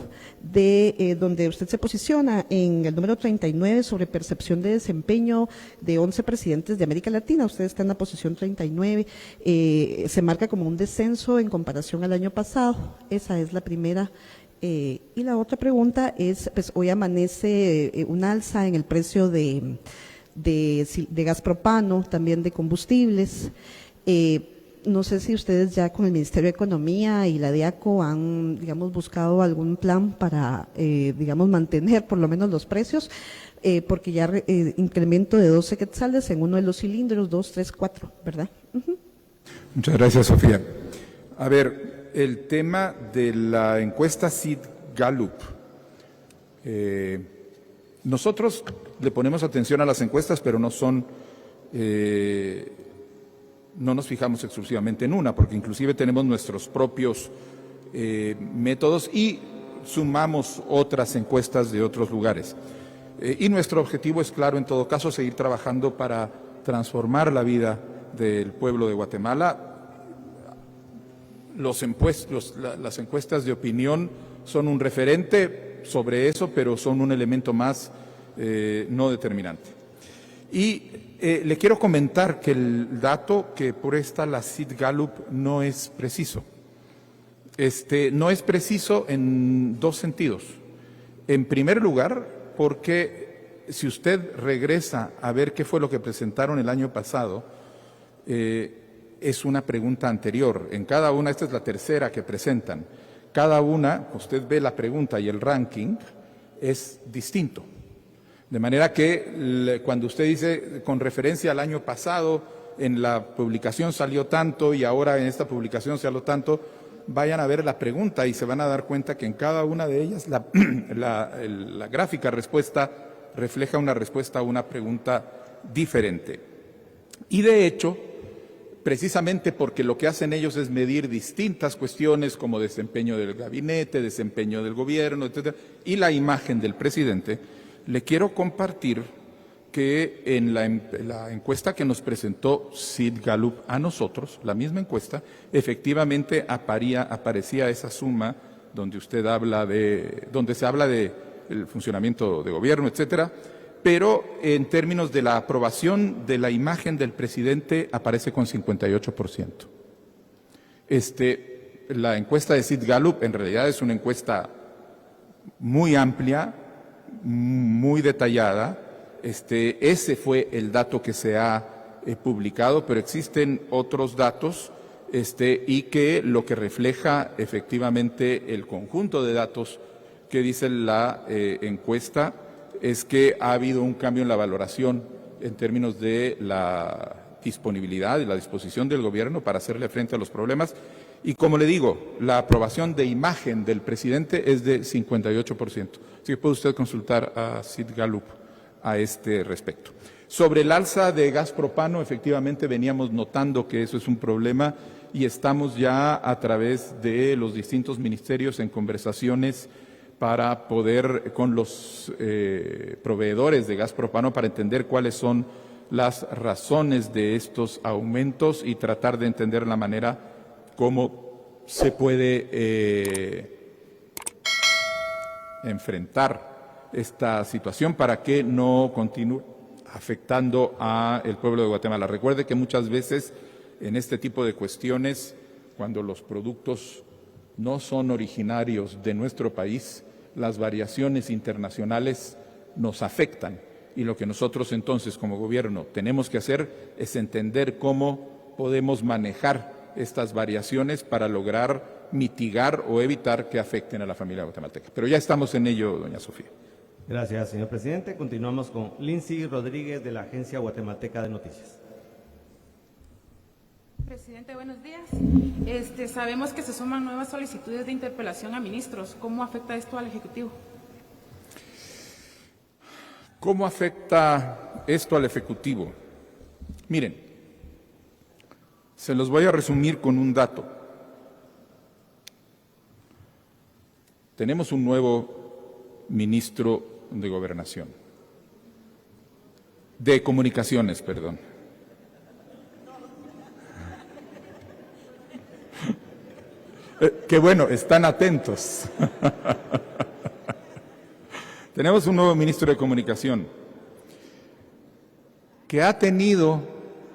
donde usted se posiciona en el número 39 sobre percepción de desempeño de 11 presidentes de América Latina. Usted está en la posición 39, se marca como un descenso en comparación al año pasado. Esa es la primera. Y la otra pregunta es, pues hoy amanece un alza en el precio de gas propano, también de combustibles. No sé si ustedes ya con el Ministerio de Economía y la DIACO han, digamos, buscado algún plan para, digamos, mantener por lo menos los precios, porque ya incremento de 12 quetzales en uno de los cilindros, 2, 3, 4, ¿verdad? Muchas gracias, Sofía. A ver, el tema de la encuesta Sid Gallup. Nosotros le ponemos atención a las encuestas, pero no nos fijamos exclusivamente en una, porque inclusive tenemos nuestros propios métodos y sumamos otras encuestas de otros lugares. Y nuestro objetivo es, claro, en todo caso, seguir trabajando para transformar la vida del pueblo de Guatemala. Las encuestas de opinión son un referente sobre eso, pero son un elemento más no determinante. Y le quiero comentar que el dato que presta la Sid Gallup no es preciso. No es preciso en dos sentidos. En primer lugar, porque si usted regresa a ver qué fue lo que presentaron el año pasado, es una pregunta anterior. En cada una, esta es la tercera que presentan, cada una, usted ve la pregunta y el ranking es distinto. De manera que cuando usted dice con referencia al año pasado, en la publicación salió tanto y ahora en esta publicación salió tanto, vayan a ver la pregunta y se van a dar cuenta que en cada una de ellas la gráfica respuesta refleja una respuesta a una pregunta diferente. Y de hecho, precisamente porque lo que hacen ellos es medir distintas cuestiones como desempeño del gabinete, desempeño del gobierno, etcétera, y la imagen del presidente, le quiero compartir que en la encuesta que nos presentó Sid Gallup a nosotros, la misma encuesta, efectivamente aparecía esa suma donde donde se habla de el funcionamiento de gobierno, etcétera, pero en términos de la aprobación de la imagen del presidente aparece con 58%. La encuesta de Sid Gallup en realidad es una encuesta muy amplia, muy detallada. Ese fue el dato que se ha publicado, pero existen otros datos y que lo que refleja efectivamente el conjunto de datos que dice la encuesta es que ha habido un cambio en la valoración en términos de la disponibilidad y la disposición del gobierno para hacerle frente a los problemas. Y como le digo, la aprobación de imagen del presidente es de 58%. Así que puede usted consultar a Sid Gallup a este respecto. Sobre el alza de gas propano, efectivamente veníamos notando que eso es un problema y estamos ya a través de los distintos ministerios en conversaciones para poder, con los proveedores de gas propano, para entender cuáles son las razones de estos aumentos y tratar de entender la manera cómo se puede enfrentar esta situación para que no continúe afectando al pueblo de Guatemala. Recuerde que muchas veces en este tipo de cuestiones, cuando los productos no son originarios de nuestro país, las variaciones internacionales nos afectan. Y lo que nosotros entonces como gobierno tenemos que hacer es entender cómo podemos manejar estas variaciones para lograr mitigar o evitar que afecten a la familia guatemalteca. Pero ya estamos en ello, doña Sofía. Gracias, señor presidente. Continuamos con Lindsay Rodríguez de la Agencia Guatemalteca de Noticias. Presidente, buenos días. Sabemos que se suman nuevas solicitudes de interpelación a ministros. ¿Cómo afecta esto al Ejecutivo? ¿Cómo afecta esto al Ejecutivo? Miren, se los voy a resumir con un dato. Tenemos un nuevo ministro de Gobernación, de Comunicaciones, perdón. Qué bueno, están atentos. Tenemos un nuevo ministro de Comunicación que ha tenido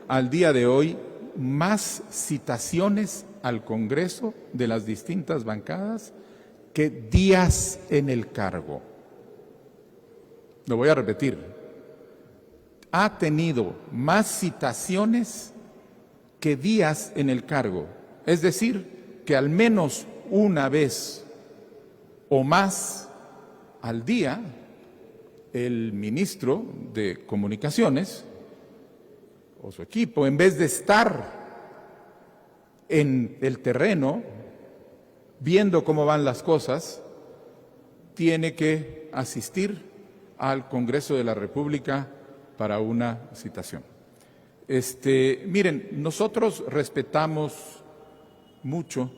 al día de hoy más citaciones al Congreso de las distintas bancadas que días en el cargo. Lo voy a repetir. Ha tenido más citaciones que días en el cargo. Es decir, que al menos una vez o más al día, el ministro de Comunicaciones o su equipo, en vez de estar en el terreno viendo cómo van las cosas, tiene que asistir al Congreso de la República para una citación. Miren, nosotros respetamos mucho,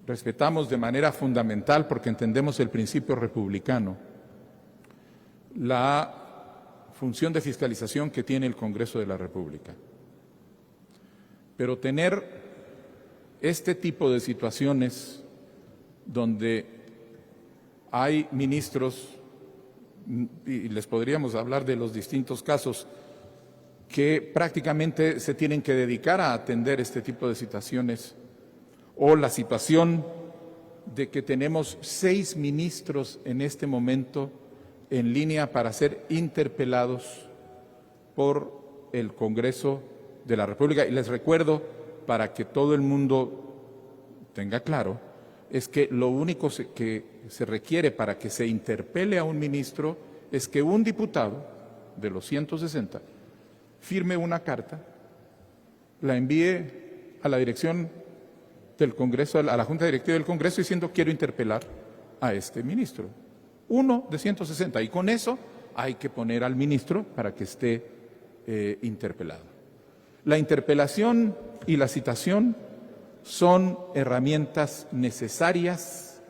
respetamos de manera fundamental, porque entendemos el principio republicano, la función de fiscalización que tiene el Congreso de la República. Pero tener este tipo de situaciones donde hay ministros, y les podríamos hablar de los distintos casos, que prácticamente se tienen que dedicar a atender este tipo de situaciones, o la situación de que tenemos 6 ministros en este momento en línea para ser interpelados por el Congreso de la República. Y les recuerdo, para que todo el mundo tenga claro, es que lo único que se requiere para que se interpele a un ministro es que un diputado de los 160 firme una carta, la envíe a la dirección del Congreso, a la Junta Directiva del Congreso, diciendo quiero interpelar a este ministro. Uno de 160, y con eso hay que poner al ministro para que esté interpelado. La interpelación y la citación son herramientas necesarias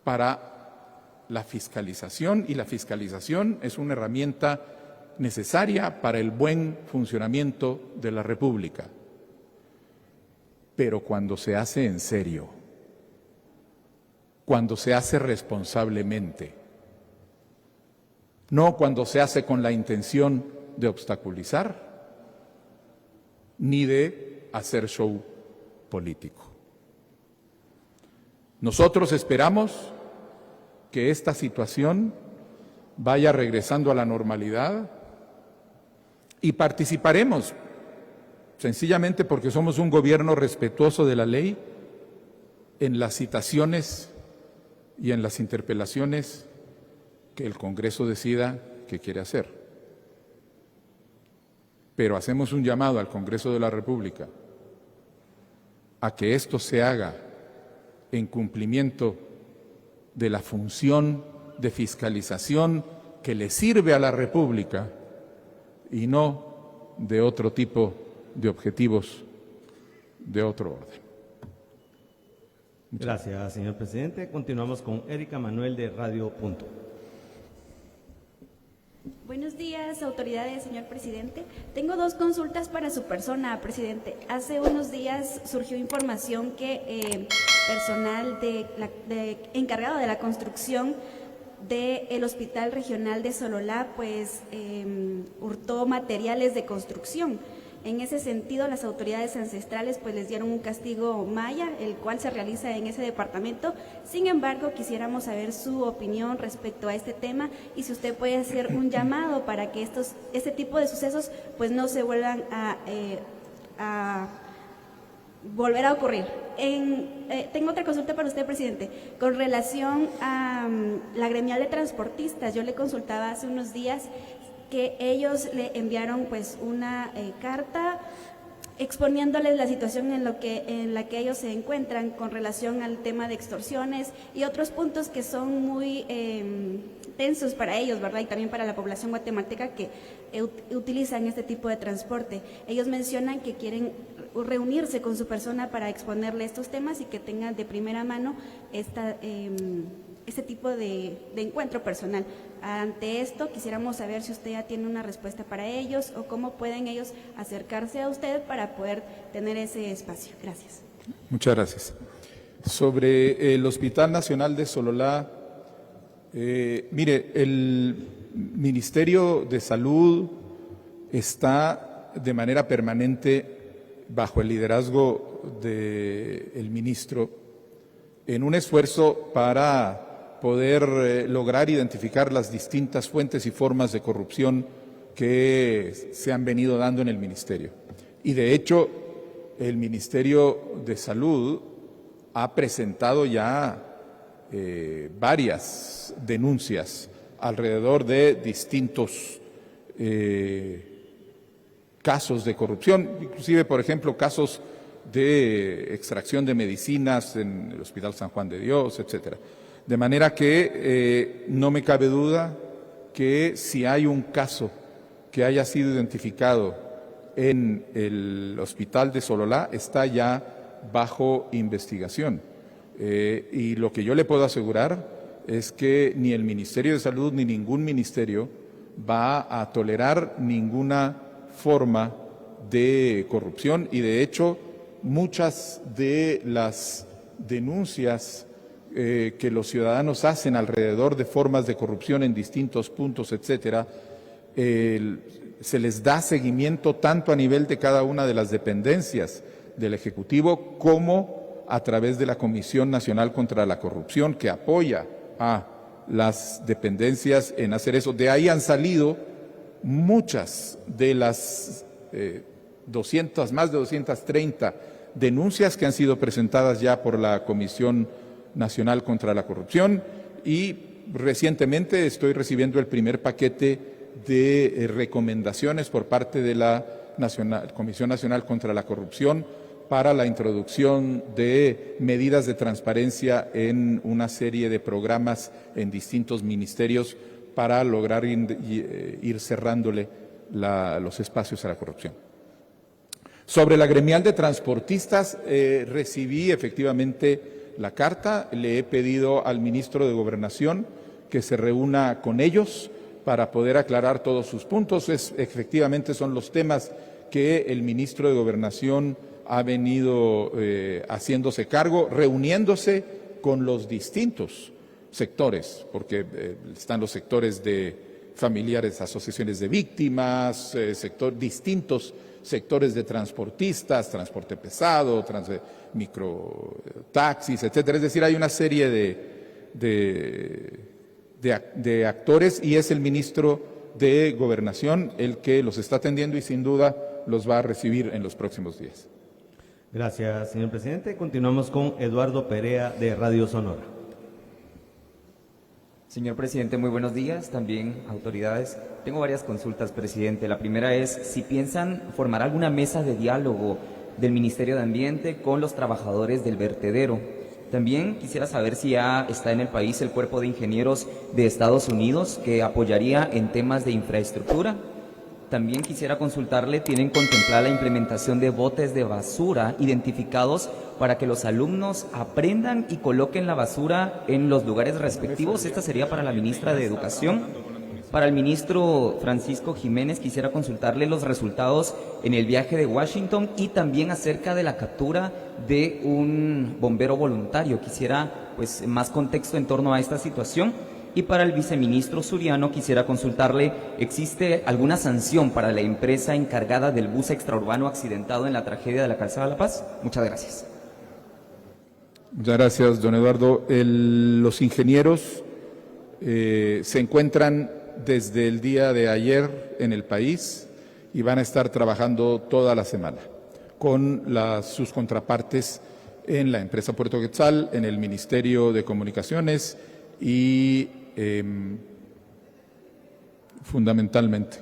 para la fiscalización, y la fiscalización es una herramienta necesaria para el buen funcionamiento de la República. Pero cuando se hace en serio, cuando se hace responsablemente, no cuando se hace con la intención de obstaculizar ni de hacer show político. Nosotros esperamos que esta situación vaya regresando a la normalidad y participaremos, sencillamente porque somos un gobierno respetuoso de la ley, en las citaciones y en las interpelaciones que el Congreso decida qué quiere hacer. Pero hacemos un llamado al Congreso de la República a que esto se haga en cumplimiento de la función de fiscalización que le sirve a la República y no de otro tipo de objetivos de otro orden. Gracias, señor presidente. Continuamos con Erika Manuel de Radio Punto. Buenos días, autoridades, señor presidente. Tengo dos consultas para su persona, presidente. Hace unos días surgió información que personal encargado de la construcción del Hospital Regional de Sololá, pues hurtó materiales de construcción. En ese sentido, las autoridades ancestrales pues les dieron un castigo maya, el cual se realiza en ese departamento. Sin embargo, quisiéramos saber su opinión respecto a este tema y si usted puede hacer un llamado para que este tipo de sucesos pues no se vuelvan a volver a ocurrir. Tengo otra consulta para usted, presidente. Con relación a la gremial de transportistas, yo le consultaba hace unos días que ellos le enviaron pues una carta exponiéndoles la situación en la que ellos se encuentran con relación al tema de extorsiones y otros puntos que son muy tensos para ellos, ¿verdad? Y también para la población guatemalteca que utilizan este tipo de transporte. Ellos mencionan que quieren reunirse con su persona para exponerle estos temas y que tengan de primera mano este tipo de encuentro personal. Ante esto, quisiéramos saber si usted ya tiene una respuesta para ellos o cómo pueden ellos acercarse a usted para poder tener ese espacio. Gracias. Muchas gracias. Sobre el Hospital Nacional de Sololá, mire, el Ministerio de Salud está de manera permanente bajo el liderazgo del ministro en un esfuerzo para poder lograr identificar las distintas fuentes y formas de corrupción que se han venido dando en el Ministerio. Y de hecho, el Ministerio de Salud ha presentado ya varias denuncias alrededor de distintos casos de corrupción, inclusive, por ejemplo, casos de extracción de medicinas en el Hospital San Juan de Dios, etcétera. De manera que no me cabe duda que si hay un caso que haya sido identificado en el Hospital de Sololá, está ya bajo investigación. Y lo que yo le puedo asegurar es que ni el Ministerio de Salud ni ningún ministerio va a tolerar ninguna forma de corrupción y, de hecho, muchas de las denuncias que los ciudadanos hacen alrededor de formas de corrupción en distintos puntos, etcétera, se les da seguimiento tanto a nivel de cada una de las dependencias del Ejecutivo como a través de la Comisión Nacional contra la Corrupción, que apoya a las dependencias en hacer eso. De ahí han salido muchas de las más de 230 denuncias que han sido presentadas ya por la Comisión Nacional contra la Corrupción, y recientemente estoy recibiendo el primer paquete de recomendaciones por parte de la Comisión Nacional contra la Corrupción para la introducción de medidas de transparencia en una serie de programas en distintos ministerios para lograr ir cerrándole los espacios a la corrupción. Sobre la gremial de transportistas, recibí efectivamente la carta, le he pedido al ministro de Gobernación que se reúna con ellos para poder aclarar todos sus puntos. Efectivamente son los temas que el ministro de Gobernación ha venido haciéndose cargo, reuniéndose con los distintos sectores, porque están los sectores de familiares, asociaciones de víctimas, distintos sectores de transportistas, transporte pesado, microtaxis, etcétera. Es decir, hay una serie de actores y es el ministro de Gobernación el que los está atendiendo y sin duda los va a recibir en los próximos días. Gracias, señor presidente. Continuamos con Eduardo Perea de Radio Sonora. Señor presidente, muy buenos días, también autoridades. Tengo varias consultas, presidente. La primera es si piensan formar alguna mesa de diálogo del Ministerio de Ambiente con los trabajadores del vertedero. También quisiera saber si ya está en el país el Cuerpo de Ingenieros de Estados Unidos que apoyaría en temas de infraestructura. También quisiera consultarle, ¿tienen contemplada la implementación de botes de basura identificados para que los alumnos aprendan y coloquen la basura en los lugares respectivos? Esta sería para la ministra de Educación. Para el ministro Francisco Jiménez quisiera consultarle los resultados en el viaje de Washington y también acerca de la captura de un bombero voluntario. Quisiera pues más contexto en torno a esta situación. Y para el viceministro Suriano quisiera consultarle, ¿existe alguna sanción para la empresa encargada del bus extraurbano accidentado en la tragedia de la Calzada de La Paz? Muchas gracias. Muchas gracias, don Eduardo. Los ingenieros se encuentran desde el día de ayer en el país y van a estar trabajando toda la semana con sus contrapartes en la empresa Puerto Quetzal, en el Ministerio de Comunicaciones y fundamentalmente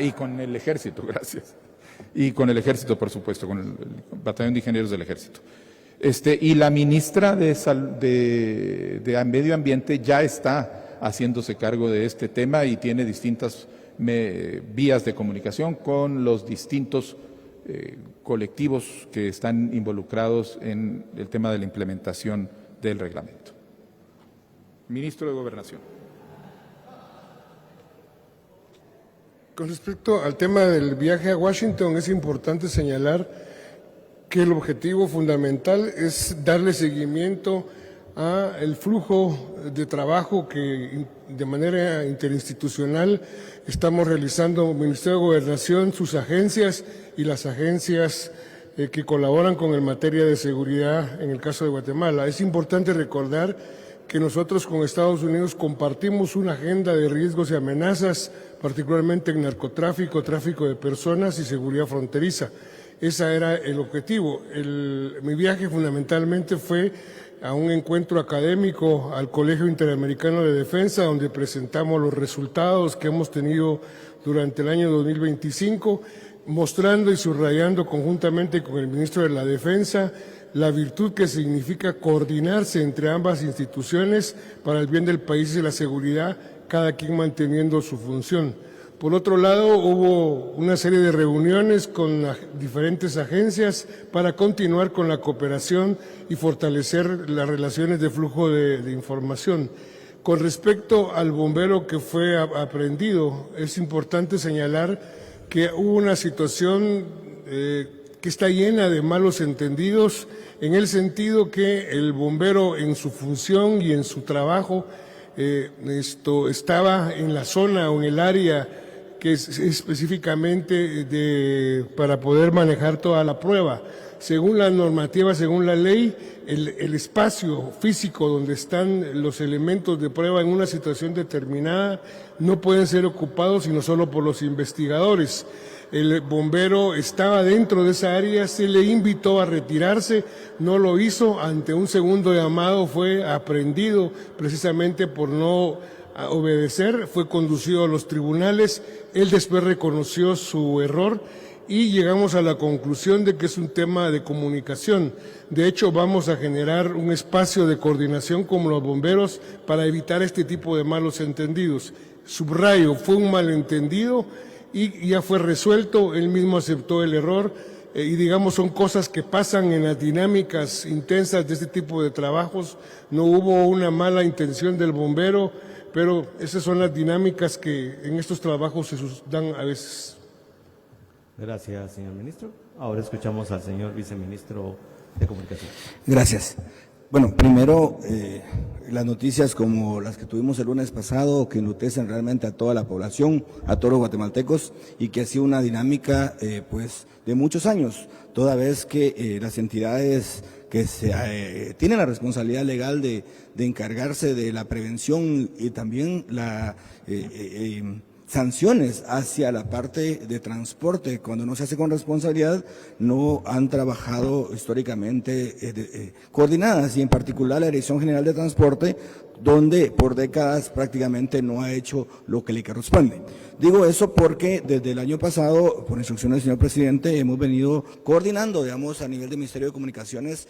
y con el Ejército, gracias, y con el Ejército, por supuesto, con el Batallón de Ingenieros del Ejército. Y la ministra de Medio Ambiente ya está haciéndose cargo de este tema y tiene distintas vías de comunicación con los distintos colectivos que están involucrados en el tema de la implementación del reglamento. Ministro de Gobernación. Con respecto al tema del viaje a Washington, es importante señalar que el objetivo fundamental es darle seguimiento al flujo de trabajo que de manera interinstitucional estamos realizando Ministerio de Gobernación, sus agencias y las agencias que colaboran con en materia de seguridad en el caso de Guatemala. Es importante recordar que nosotros con Estados Unidos compartimos una agenda de riesgos y amenazas, particularmente en narcotráfico, tráfico de personas y seguridad fronteriza. Ese era el objetivo. Mi viaje fundamentalmente fue a un encuentro académico al Colegio Interamericano de Defensa, donde presentamos los resultados que hemos tenido durante el año 2025, mostrando y subrayando conjuntamente con el ministro de la Defensa la virtud que significa coordinarse entre ambas instituciones para el bien del país y la seguridad, cada quien manteniendo su función. Por otro lado, hubo una serie de reuniones con diferentes agencias para continuar con la cooperación y fortalecer las relaciones de flujo de información. Con respecto al bombero que fue aprehendido, es importante señalar que hubo una situación que está llena de malos entendidos, en el sentido que el bombero en su función y en su trabajo estaba en la zona o en el área que es específicamente para poder manejar toda la prueba. Según la normativa, según la ley, el espacio físico donde están los elementos de prueba en una situación determinada no pueden ser ocupados sino solo por los investigadores. El bombero estaba dentro de esa área, se le invitó a retirarse, no lo hizo, ante un segundo llamado fue aprehendido precisamente por no obedecer, fue conducido a los tribunales, él después reconoció su error y llegamos a la conclusión de que es un tema de comunicación. De hecho, vamos a generar un espacio de coordinación con los bomberos para evitar este tipo de malos entendidos. Subrayo, fue un malentendido y ya fue resuelto, él mismo aceptó el error y digamos son cosas que pasan en las dinámicas intensas de este tipo de trabajos. No hubo una mala intención del bombero, pero esas son las dinámicas que en estos trabajos se dan a veces. Gracias, señor ministro. Ahora escuchamos al señor viceministro de Comunicación. Gracias. Bueno, primero, las noticias como las que tuvimos el lunes pasado, que enlutecen realmente a toda la población, a todos los guatemaltecos, y que ha sido una dinámica pues de muchos años, toda vez que las entidades que tienen la responsabilidad legal de encargarse de la prevención y también la sanciones hacia la parte de transporte, cuando no se hace con responsabilidad, no han trabajado históricamente coordinadas, y en particular la Dirección General de Transporte donde por décadas prácticamente no ha hecho lo que le corresponde. Digo eso porque desde el año pasado, por instrucciones del señor presidente, hemos venido coordinando, digamos, a nivel del Ministerio de Comunicaciones,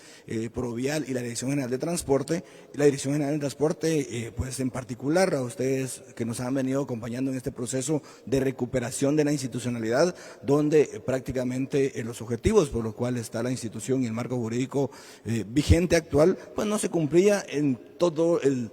Provial y la Dirección General de Transporte. La Dirección General de Transporte, pues en particular a ustedes que nos han venido acompañando en este proceso de recuperación de la institucionalidad, donde prácticamente los objetivos por los cuales está la institución y el marco jurídico vigente actual, pues no se cumplía en todo el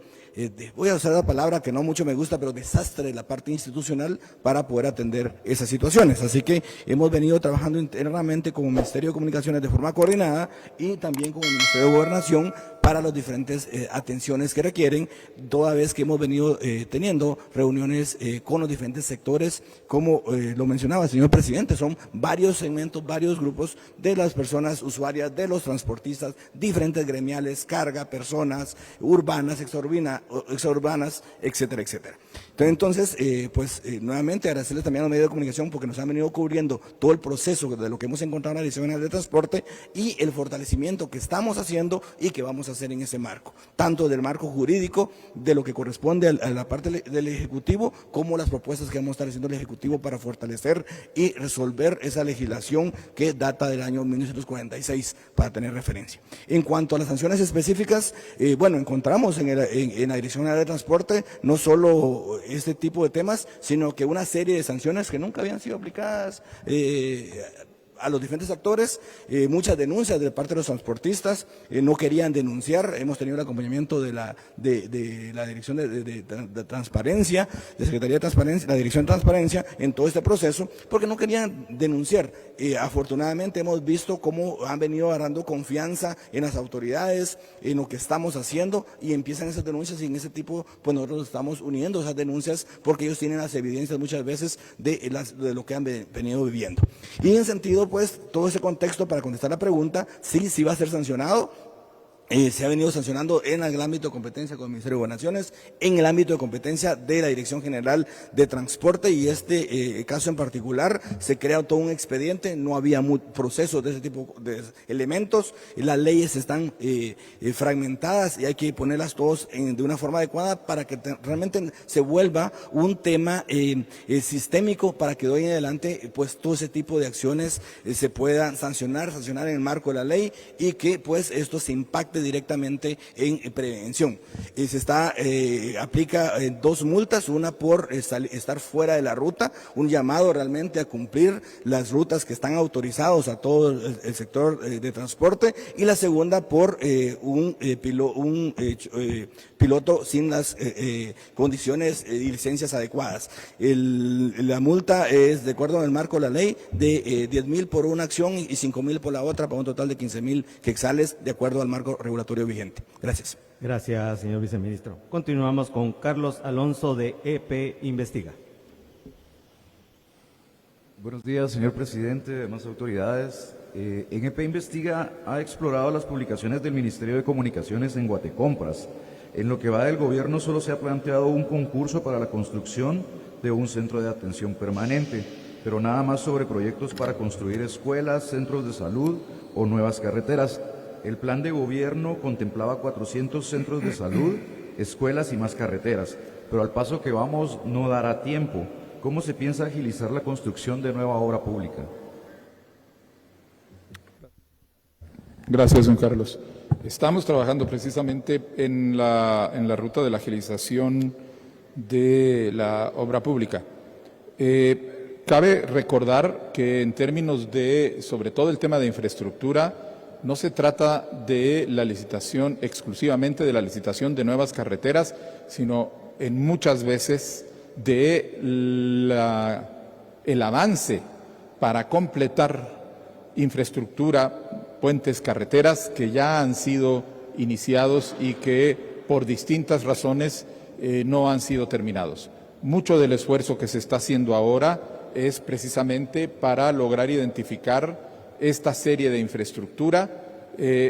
voy a usar la palabra que no mucho me gusta, pero desastre de la parte institucional para poder atender esas situaciones. Así que hemos venido trabajando internamente como Ministerio de Comunicaciones de forma coordinada y también como Ministerio de Gobernación para las diferentes atenciones que requieren, toda vez que hemos venido teniendo reuniones con los diferentes sectores, como lo mencionaba el señor presidente, son varios segmentos, varios grupos de las personas usuarias, de los transportistas, diferentes gremiales, carga, personas, urbanas, extraurbanas, etcétera, etcétera. Entonces, nuevamente agradecerles también a los medios de comunicación porque nos han venido cubriendo todo el proceso de lo que hemos encontrado en la Dirección General de Transporte y el fortalecimiento que estamos haciendo y que vamos a hacer en ese marco, tanto del marco jurídico, de lo que corresponde a la parte del Ejecutivo, como las propuestas que vamos a estar haciendo el Ejecutivo para fortalecer y resolver esa legislación que data del año 1946, para tener referencia. En cuanto a las sanciones específicas, encontramos en la Dirección General de Transporte no solo este tipo de temas, sino que una serie de sanciones que nunca habían sido aplicadas a los diferentes actores, muchas denuncias de parte de los transportistas, no querían denunciar. Hemos tenido el acompañamiento de la Dirección de Transparencia, de Secretaría de Transparencia, la Dirección de Transparencia en todo este proceso, porque no querían denunciar. Afortunadamente hemos visto cómo han venido agarrando confianza en las autoridades, en lo que estamos haciendo, y empiezan esas denuncias, y en ese tipo, pues nosotros estamos uniendo esas denuncias porque ellos tienen las evidencias muchas veces de lo que han venido viviendo. Y en ese sentido, pues todo ese contexto, para contestar la pregunta, sí va a ser sancionado. Se ha venido sancionando en el ámbito de competencia con el Ministerio de Gobernaciones, en el ámbito de competencia de la Dirección General de Transporte, y este caso en particular se crea todo un expediente, no había procesos de ese tipo de elementos, las leyes están fragmentadas y hay que ponerlas todos de una forma adecuada para que realmente se vuelva un tema sistémico, para que de hoy en adelante pues todo ese tipo de acciones se puedan sancionar en el marco de la ley, y que pues esto se impacte directamente en prevención. Aplica 2 multas, una por estar fuera de la ruta, un llamado realmente a cumplir las rutas que están autorizados a todo el sector de transporte, y la segunda por un piloto sin las condiciones y licencias adecuadas. La multa es, de acuerdo al marco de la ley, de 10,000 por una acción y 5,000 por la otra, para un total de 15,000 quetzales, de acuerdo al marco regulatorio vigente. Gracias. Gracias, señor viceministro. Continuamos con Carlos Alonso de EP Investiga. Buenos días, señor presidente, demás autoridades. En EP Investiga ha explorado las publicaciones del Ministerio de Comunicaciones en Guatecompras. En lo que va del gobierno solo se ha planteado un concurso para la construcción de un centro de atención permanente, pero nada más sobre proyectos para construir escuelas, centros de salud o nuevas carreteras. El plan de gobierno contemplaba 400 centros de salud, escuelas y más carreteras, pero al paso que vamos no dará tiempo. ¿Cómo se piensa agilizar la construcción de nueva obra pública? Gracias, don Carlos. Estamos trabajando precisamente en la ruta de la agilización de la obra pública. Cabe recordar que en términos de, sobre todo el tema de infraestructura, no se trata de la licitación, exclusivamente de la licitación de nuevas carreteras, sino en muchas veces de el avance para completar infraestructura, puentes, carreteras que ya han sido iniciados y que por distintas razones no han sido terminados. Mucho del esfuerzo que se está haciendo ahora es precisamente para lograr identificar esta serie de infraestructura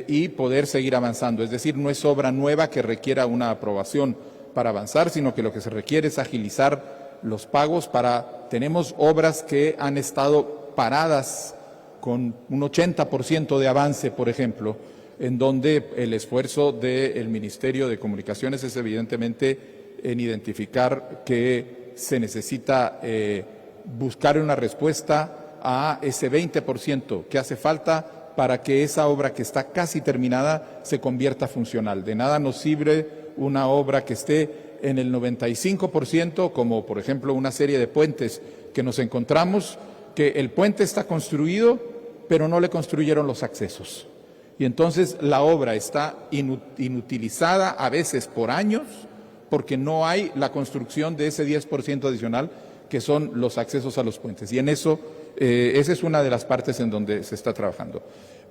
y poder seguir avanzando. Es decir, no es obra nueva que requiera una aprobación para avanzar, sino que lo que se requiere es agilizar los pagos. Tenemos obras que han estado paradas con un 80% de avance, por ejemplo, en donde el esfuerzo del Ministerio de Comunicaciones es evidentemente en identificar que se necesita buscar una respuesta a ese 20% que hace falta para que esa obra que está casi terminada se convierta funcional. De nada nos sirve una obra que esté en el 95%, como por ejemplo una serie de puentes que nos encontramos, que el puente está construido, pero no le construyeron los accesos. Y entonces la obra está inutilizada a veces por años, porque no hay la construcción de ese 10% adicional, que son los accesos a los puentes. Y en eso, esa es una de las partes en donde se está trabajando.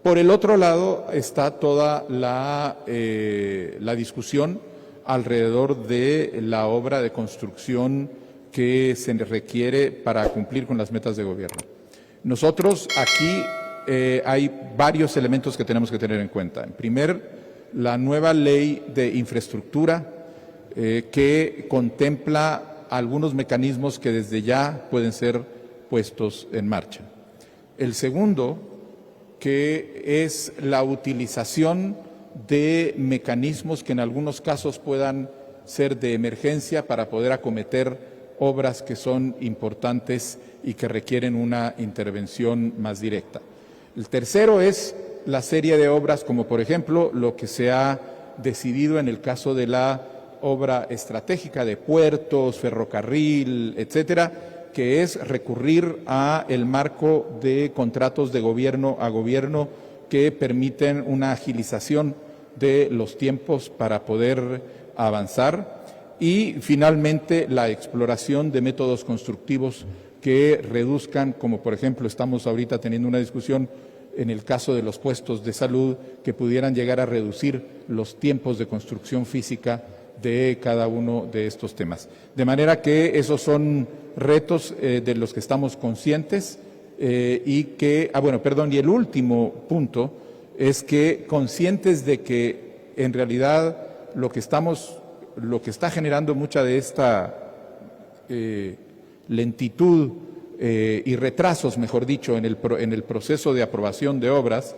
Por el otro lado está toda la discusión alrededor de la obra de construcción que se requiere para cumplir con las metas de gobierno. Nosotros aquí hay varios elementos que tenemos que tener en cuenta. En primer, la nueva ley de infraestructura que contempla algunos mecanismos que desde ya pueden ser puestos en marcha. El segundo, que es la utilización de mecanismos que en algunos casos puedan ser de emergencia para poder acometer obras que son importantes y que requieren una intervención más directa. El tercero es la serie de obras, como por ejemplo lo que se ha decidido en el caso de la obra estratégica de puertos, ferrocarril, etcétera, que es recurrir a el marco de contratos de gobierno a gobierno que permiten una agilización de los tiempos para poder avanzar, y finalmente la exploración de métodos constructivos que reduzcan, como por ejemplo estamos ahorita teniendo una discusión en el caso de los puestos de salud, que pudieran llegar a reducir los tiempos de construcción física de cada uno de estos temas. De manera que esos son retos de los que estamos conscientes y que, y el último punto es que conscientes de que en realidad lo que está generando mucha de esta lentitud y retrasos, mejor dicho, en el proceso de aprobación de obras,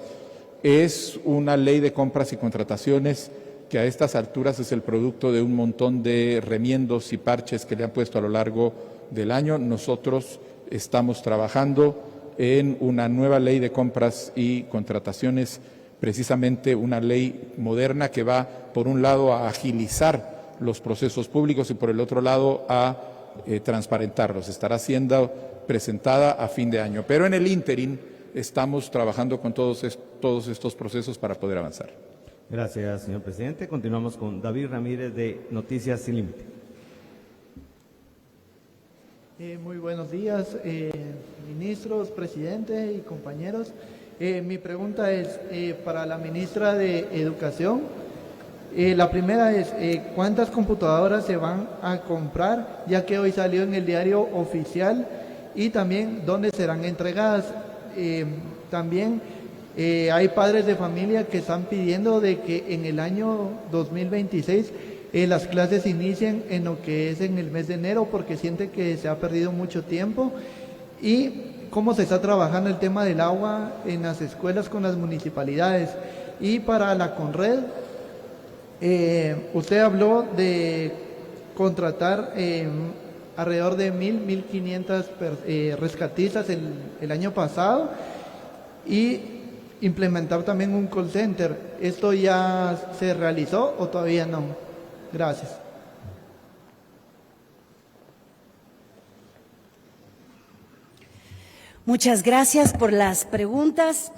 es una ley de compras y contrataciones que a estas alturas es el producto de un montón de remiendos y parches que le han puesto a lo largo del año. Nosotros estamos trabajando en una nueva ley de compras y contrataciones, precisamente una ley moderna que va, por un lado, a agilizar los procesos públicos y por el otro lado a transparentarlos. Estará siendo presentada a fin de año. Pero en el ínterin estamos trabajando con todos estos procesos para poder avanzar. Gracias, señor presidente. Continuamos con David Ramírez de Noticias Sin Límite. Muy buenos días, ministros, presidente y compañeros. Mi pregunta es para la ministra de Educación. La primera es, ¿cuántas computadoras se van a comprar? Ya que hoy salió en el diario oficial, y también dónde serán entregadas. También hay padres de familia que están pidiendo de que en el año 2026 las clases inicien en lo que es en el mes de enero, porque sienten que se ha perdido mucho tiempo. Y cómo se está trabajando el tema del agua en las escuelas con las municipalidades. Y para la CONRED, usted habló de contratar alrededor de 1.500 rescatistas el año pasado y implementar también un call center. ¿Esto ya se realizó o todavía no? Gracias. Muchas gracias por las preguntas.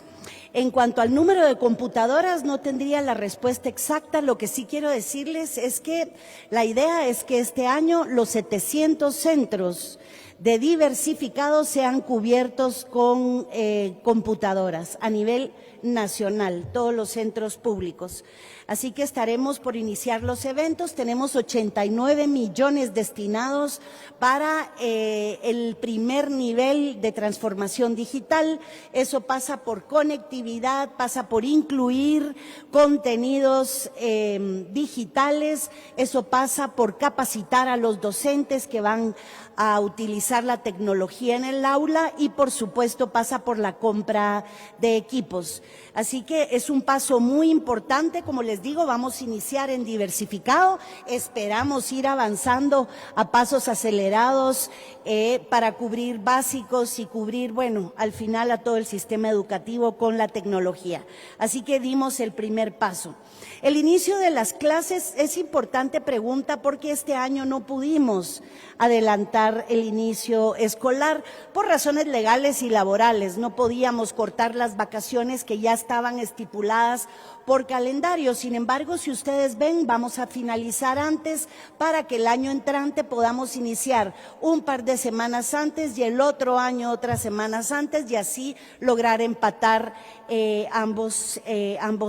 En cuanto al número de computadoras, no tendría la respuesta exacta. Lo que sí quiero decirles es que la idea es que este año los 700 centros de diversificados sean cubiertos con computadoras a nivel nacional, todos los centros públicos. Así que estaremos por iniciar los eventos. Tenemos 89 millones destinados para el primer nivel de transformación digital. Eso pasa por conectividad, pasa por incluir contenidos digitales, eso pasa por capacitar a los docentes que van a utilizar la tecnología en el aula y, por supuesto, pasa por la compra de equipos. Así que es un paso muy importante, como les digo, vamos a iniciar en diversificado, esperamos ir avanzando a pasos acelerados para cubrir básicos y cubrir, bueno, al final a todo el sistema educativo con la tecnología. Así que dimos el primer paso. El inicio de las clases es importante pregunta porque este año no pudimos adelantar el inicio escolar por razones legales y laborales. No podíamos cortar las vacaciones que ya estaban estipuladas por calendario. Sin embargo, si ustedes ven, vamos a finalizar antes para que el año entrante podamos iniciar un par de semanas antes y el otro año otras semanas antes y así lograr empatar ambos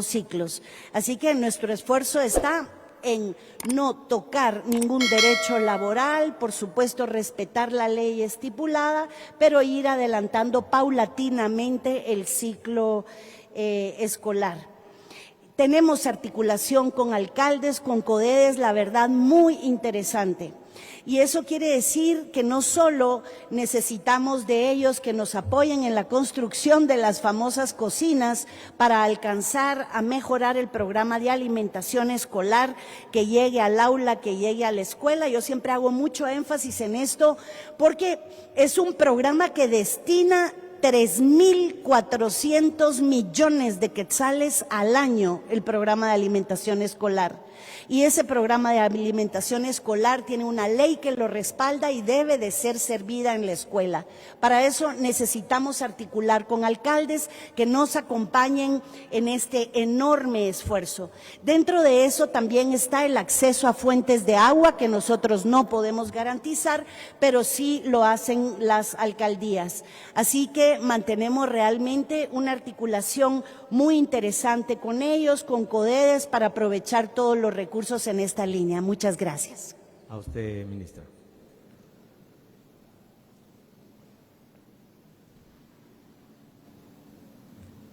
ciclos. Así que nuestro esfuerzo está en no tocar ningún derecho laboral, por supuesto respetar la ley estipulada, pero ir adelantando paulatinamente el ciclo escolar. Tenemos articulación con alcaldes, con CODEDES, la verdad muy interesante. Y eso quiere decir que no solo necesitamos de ellos que nos apoyen en la construcción de las famosas cocinas para alcanzar a mejorar el programa de alimentación escolar, que llegue al aula, que llegue a la escuela. Yo siempre hago mucho énfasis en esto porque es un programa que destina 3.400 millones de quetzales al año el programa de alimentación escolar. Y ese programa de alimentación escolar tiene una ley que lo respalda y debe de ser servida en la escuela. Para eso necesitamos articular con alcaldes que nos acompañen en este enorme esfuerzo. Dentro de eso también está el acceso a fuentes de agua que nosotros no podemos garantizar, pero sí lo hacen las alcaldías. Así que mantenemos realmente una articulación muy interesante con ellos, con CODEDES, para aprovechar todos los recursos en esta línea. Muchas gracias. A usted, ministra.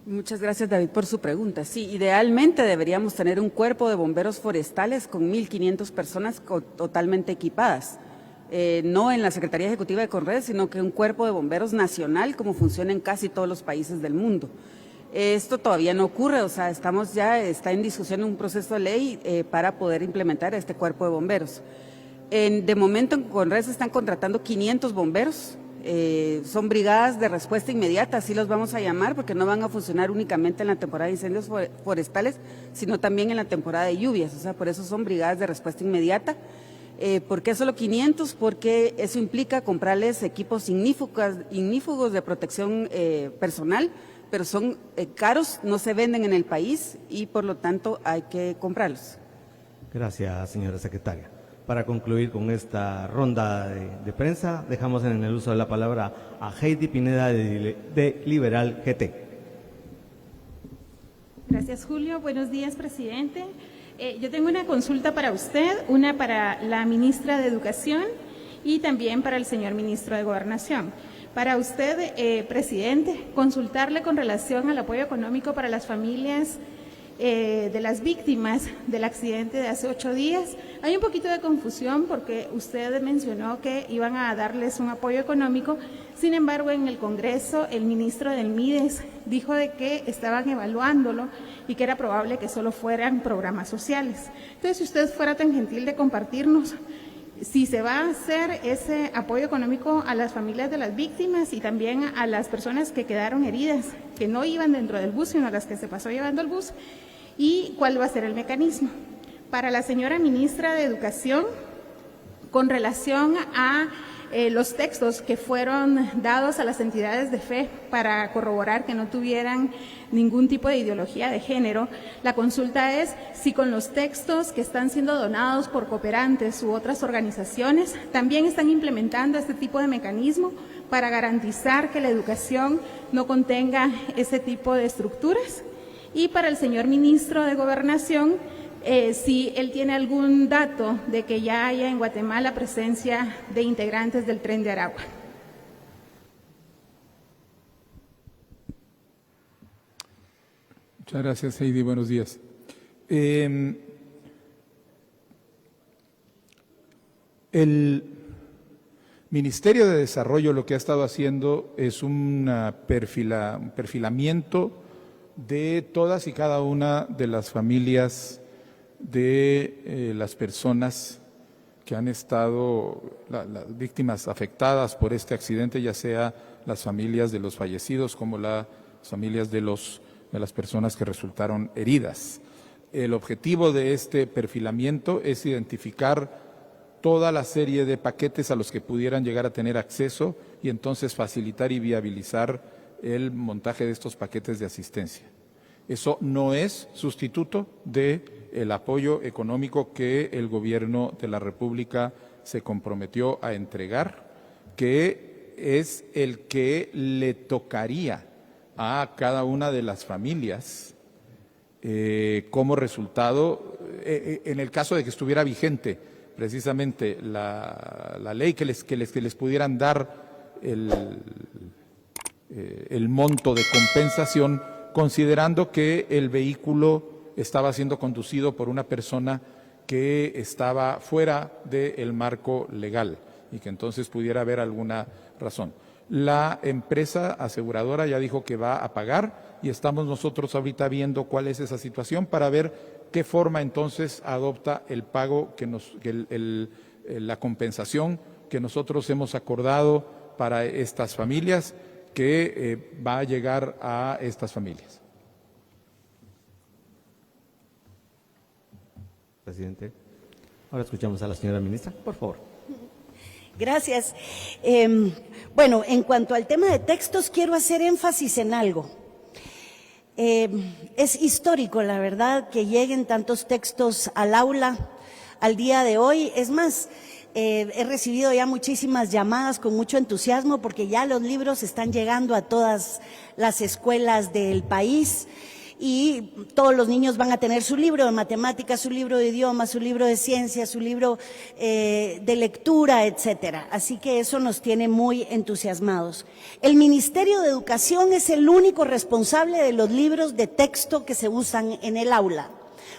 Muchas gracias, David, por su pregunta. Sí, idealmente deberíamos tener un cuerpo de bomberos forestales con 1.500 personas totalmente equipadas. No en la Secretaría Ejecutiva de Conredes, sino que un cuerpo de bomberos nacional, como funciona en casi todos los países del mundo. Esto todavía no ocurre, o sea, está en discusión un proceso de ley para poder implementar este cuerpo de bomberos. De momento en Conredes están contratando 500 bomberos, son brigadas de respuesta inmediata, así los vamos a llamar, porque no van a funcionar únicamente en la temporada de incendios forestales, sino también en la temporada de lluvias, o sea, por eso son brigadas de respuesta inmediata. ¿Por qué solo 500? Porque eso implica comprarles equipos ignífugos de protección personal, pero son caros, no se venden en el país y por lo tanto hay que comprarlos. Gracias, señora secretaria. Para concluir con esta ronda de prensa, dejamos en el uso de la palabra a Heidi Pineda de Liberal GT. Gracias, Julio. Buenos días, presidente. Yo tengo una consulta para usted, una para la ministra de Educación y también para el señor ministro de Gobernación. Para usted, presidente, consultarle con relación al apoyo económico para las familias de las víctimas del accidente de hace 8 días. Hay un poquito de confusión porque usted mencionó que iban a darles un apoyo económico, sin embargo en el Congreso el ministro del MIDES dijo de que estaban evaluándolo y que era probable que solo fueran programas sociales. Entonces, si usted fuera tan gentil de compartirnos si se va a hacer ese apoyo económico a las familias de las víctimas y también a las personas que quedaron heridas, que no iban dentro del bus, sino a las que se pasó llevando el bus, y cuál va a ser el mecanismo. Para la señora ministra de Educación, con relación a los textos que fueron dados a las entidades de fe para corroborar que no tuvieran ningún tipo de ideología de género, la consulta es si con los textos que están siendo donados por cooperantes u otras organizaciones también están implementando este tipo de mecanismo para garantizar que la educación no contenga ese tipo de estructuras. Y para el señor ministro de Gobernación, si él tiene algún dato de que ya haya en Guatemala presencia de integrantes del Tren de Aragua. Muchas gracias, Heidi. Buenos días. El Ministerio de Desarrollo lo que ha estado haciendo es un perfilamiento de todas y cada una de las familias de las personas que han estado, las víctimas afectadas por este accidente, ya sea las familias de los fallecidos como las familias de las personas que resultaron heridas. El objetivo de este perfilamiento es identificar toda la serie de paquetes a los que pudieran llegar a tener acceso y entonces facilitar y viabilizar el montaje de estos paquetes de asistencia. Eso no es sustituto del apoyo económico que el Gobierno de la República se comprometió a entregar, que es el que le tocaría a cada una de las familias como resultado, en el caso de que estuviera vigente precisamente la ley que les pudieran dar el monto de compensación, considerando que el vehículo estaba siendo conducido por una persona que estaba fuera del marco legal y que entonces pudiera haber alguna razón. La empresa aseguradora ya dijo que va a pagar y estamos nosotros ahorita viendo cuál es esa situación para ver qué forma entonces adopta el pago, la compensación que nosotros hemos acordado para estas familias, que va a llegar a estas familias. Presidente, ahora escuchamos a la señora ministra, por favor. Gracias. Bueno, en cuanto al tema de textos, quiero hacer énfasis en algo. Es histórico, la verdad, que lleguen tantos textos al aula al día de hoy. Es más, he recibido ya muchísimas llamadas con mucho entusiasmo porque ya los libros están llegando a todas las escuelas del país y todos los niños van a tener su libro de matemáticas, su libro de idiomas, su libro de ciencias, su libro de lectura, etcétera. Así que eso nos tiene muy entusiasmados. El Ministerio de Educación es el único responsable de los libros de texto que se usan en el aula,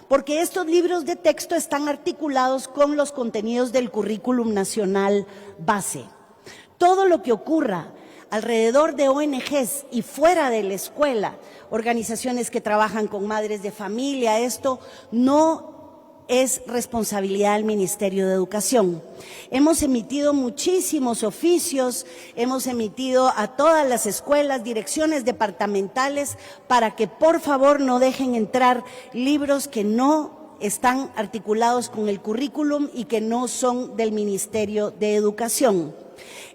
porque estos libros de texto están articulados con los contenidos del currículum nacional base. Todo lo que ocurra alrededor de ONGs y fuera de la escuela, organizaciones que trabajan con madres de familia, esto no es responsabilidad del Ministerio de Educación. Hemos emitido muchísimos oficios, hemos emitido a todas las escuelas, direcciones departamentales, para que por favor no dejen entrar libros que no están articulados con el currículum y que no son del Ministerio de Educación.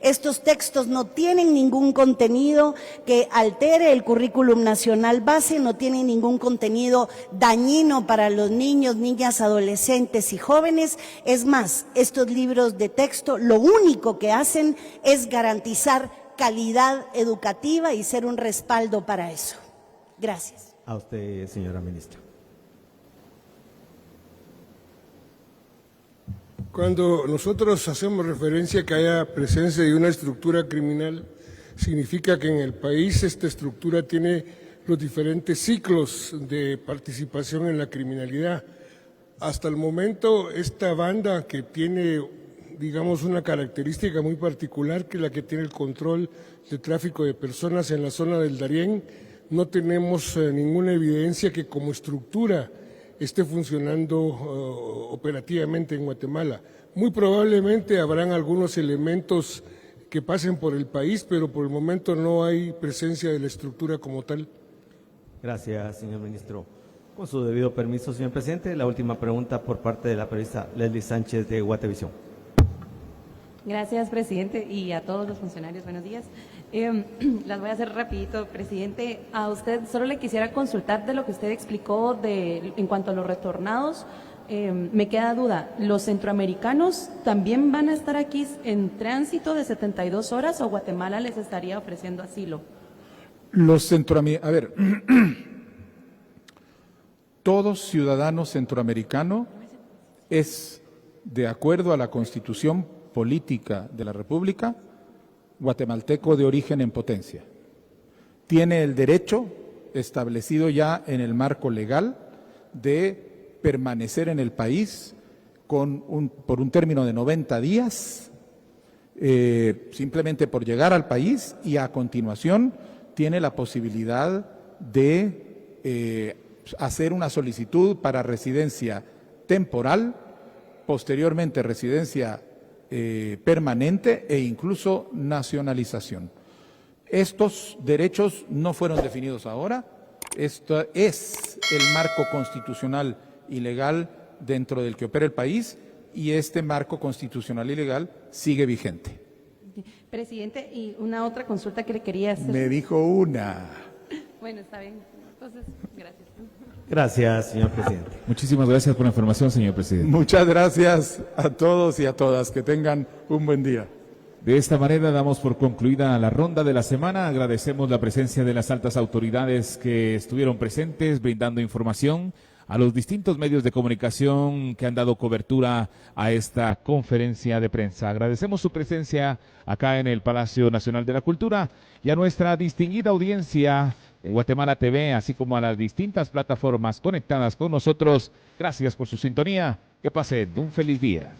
Estos textos no tienen ningún contenido que altere el currículum nacional base, no tienen ningún contenido dañino para los niños, niñas, adolescentes y jóvenes. Es más, estos libros de texto lo único que hacen es garantizar calidad educativa y ser un respaldo para eso. Gracias. A usted, señora ministra. Cuando nosotros hacemos referencia a que haya presencia de una estructura criminal, significa que en el país esta estructura tiene los diferentes ciclos de participación en la criminalidad. Hasta el momento, esta banda que tiene, digamos, una característica muy particular, que es la que tiene el control de tráfico de personas en la zona del Darién, no tenemos ninguna evidencia que como estructura esté funcionando operativamente en Guatemala. Muy probablemente habrán algunos elementos que pasen por el país, pero por el momento no hay presencia de la estructura como tal. Gracias, señor ministro. Con su debido permiso, señor presidente, la última pregunta por parte de la periodista Leslie Sánchez de Guatevisión. Gracias, presidente, y a todos los funcionarios, buenos días. Las voy a hacer rapidito, presidente. A usted solo le quisiera consultar de lo que usted explicó en cuanto a los retornados. Me queda duda, ¿los centroamericanos también van a estar aquí en tránsito de 72 horas o Guatemala les estaría ofreciendo asilo? Los centroamericanos, a ver, todo ciudadano centroamericano es, de acuerdo a la Constitución Política de la República, guatemalteco de origen en potencia. Tiene el derecho establecido ya en el marco legal de permanecer en el país por un término de 90 días, simplemente por llegar al país, y a continuación tiene la posibilidad de hacer una solicitud para residencia temporal, posteriormente residencia permanente e incluso nacionalización. Estos derechos no fueron definidos ahora. Esto es el marco constitucional y legal dentro del que opera el país, y este marco constitucional y legal sigue vigente. Presidente, y una otra consulta que le quería hacer. Me dijo una. Bueno, está bien. Entonces, gracias. Gracias, señor presidente. Muchísimas gracias por la información, señor presidente. Muchas gracias a todos y a todas. Que tengan un buen día. De esta manera damos por concluida la ronda de la semana. Agradecemos la presencia de las altas autoridades que estuvieron presentes brindando información, a los distintos medios de comunicación que han dado cobertura a esta conferencia de prensa. Agradecemos su presencia acá en el Palacio Nacional de la Cultura y a nuestra distinguida audiencia en Guatemala TV, así como a las distintas plataformas conectadas con nosotros. Gracias por su sintonía. Que pasen un feliz día.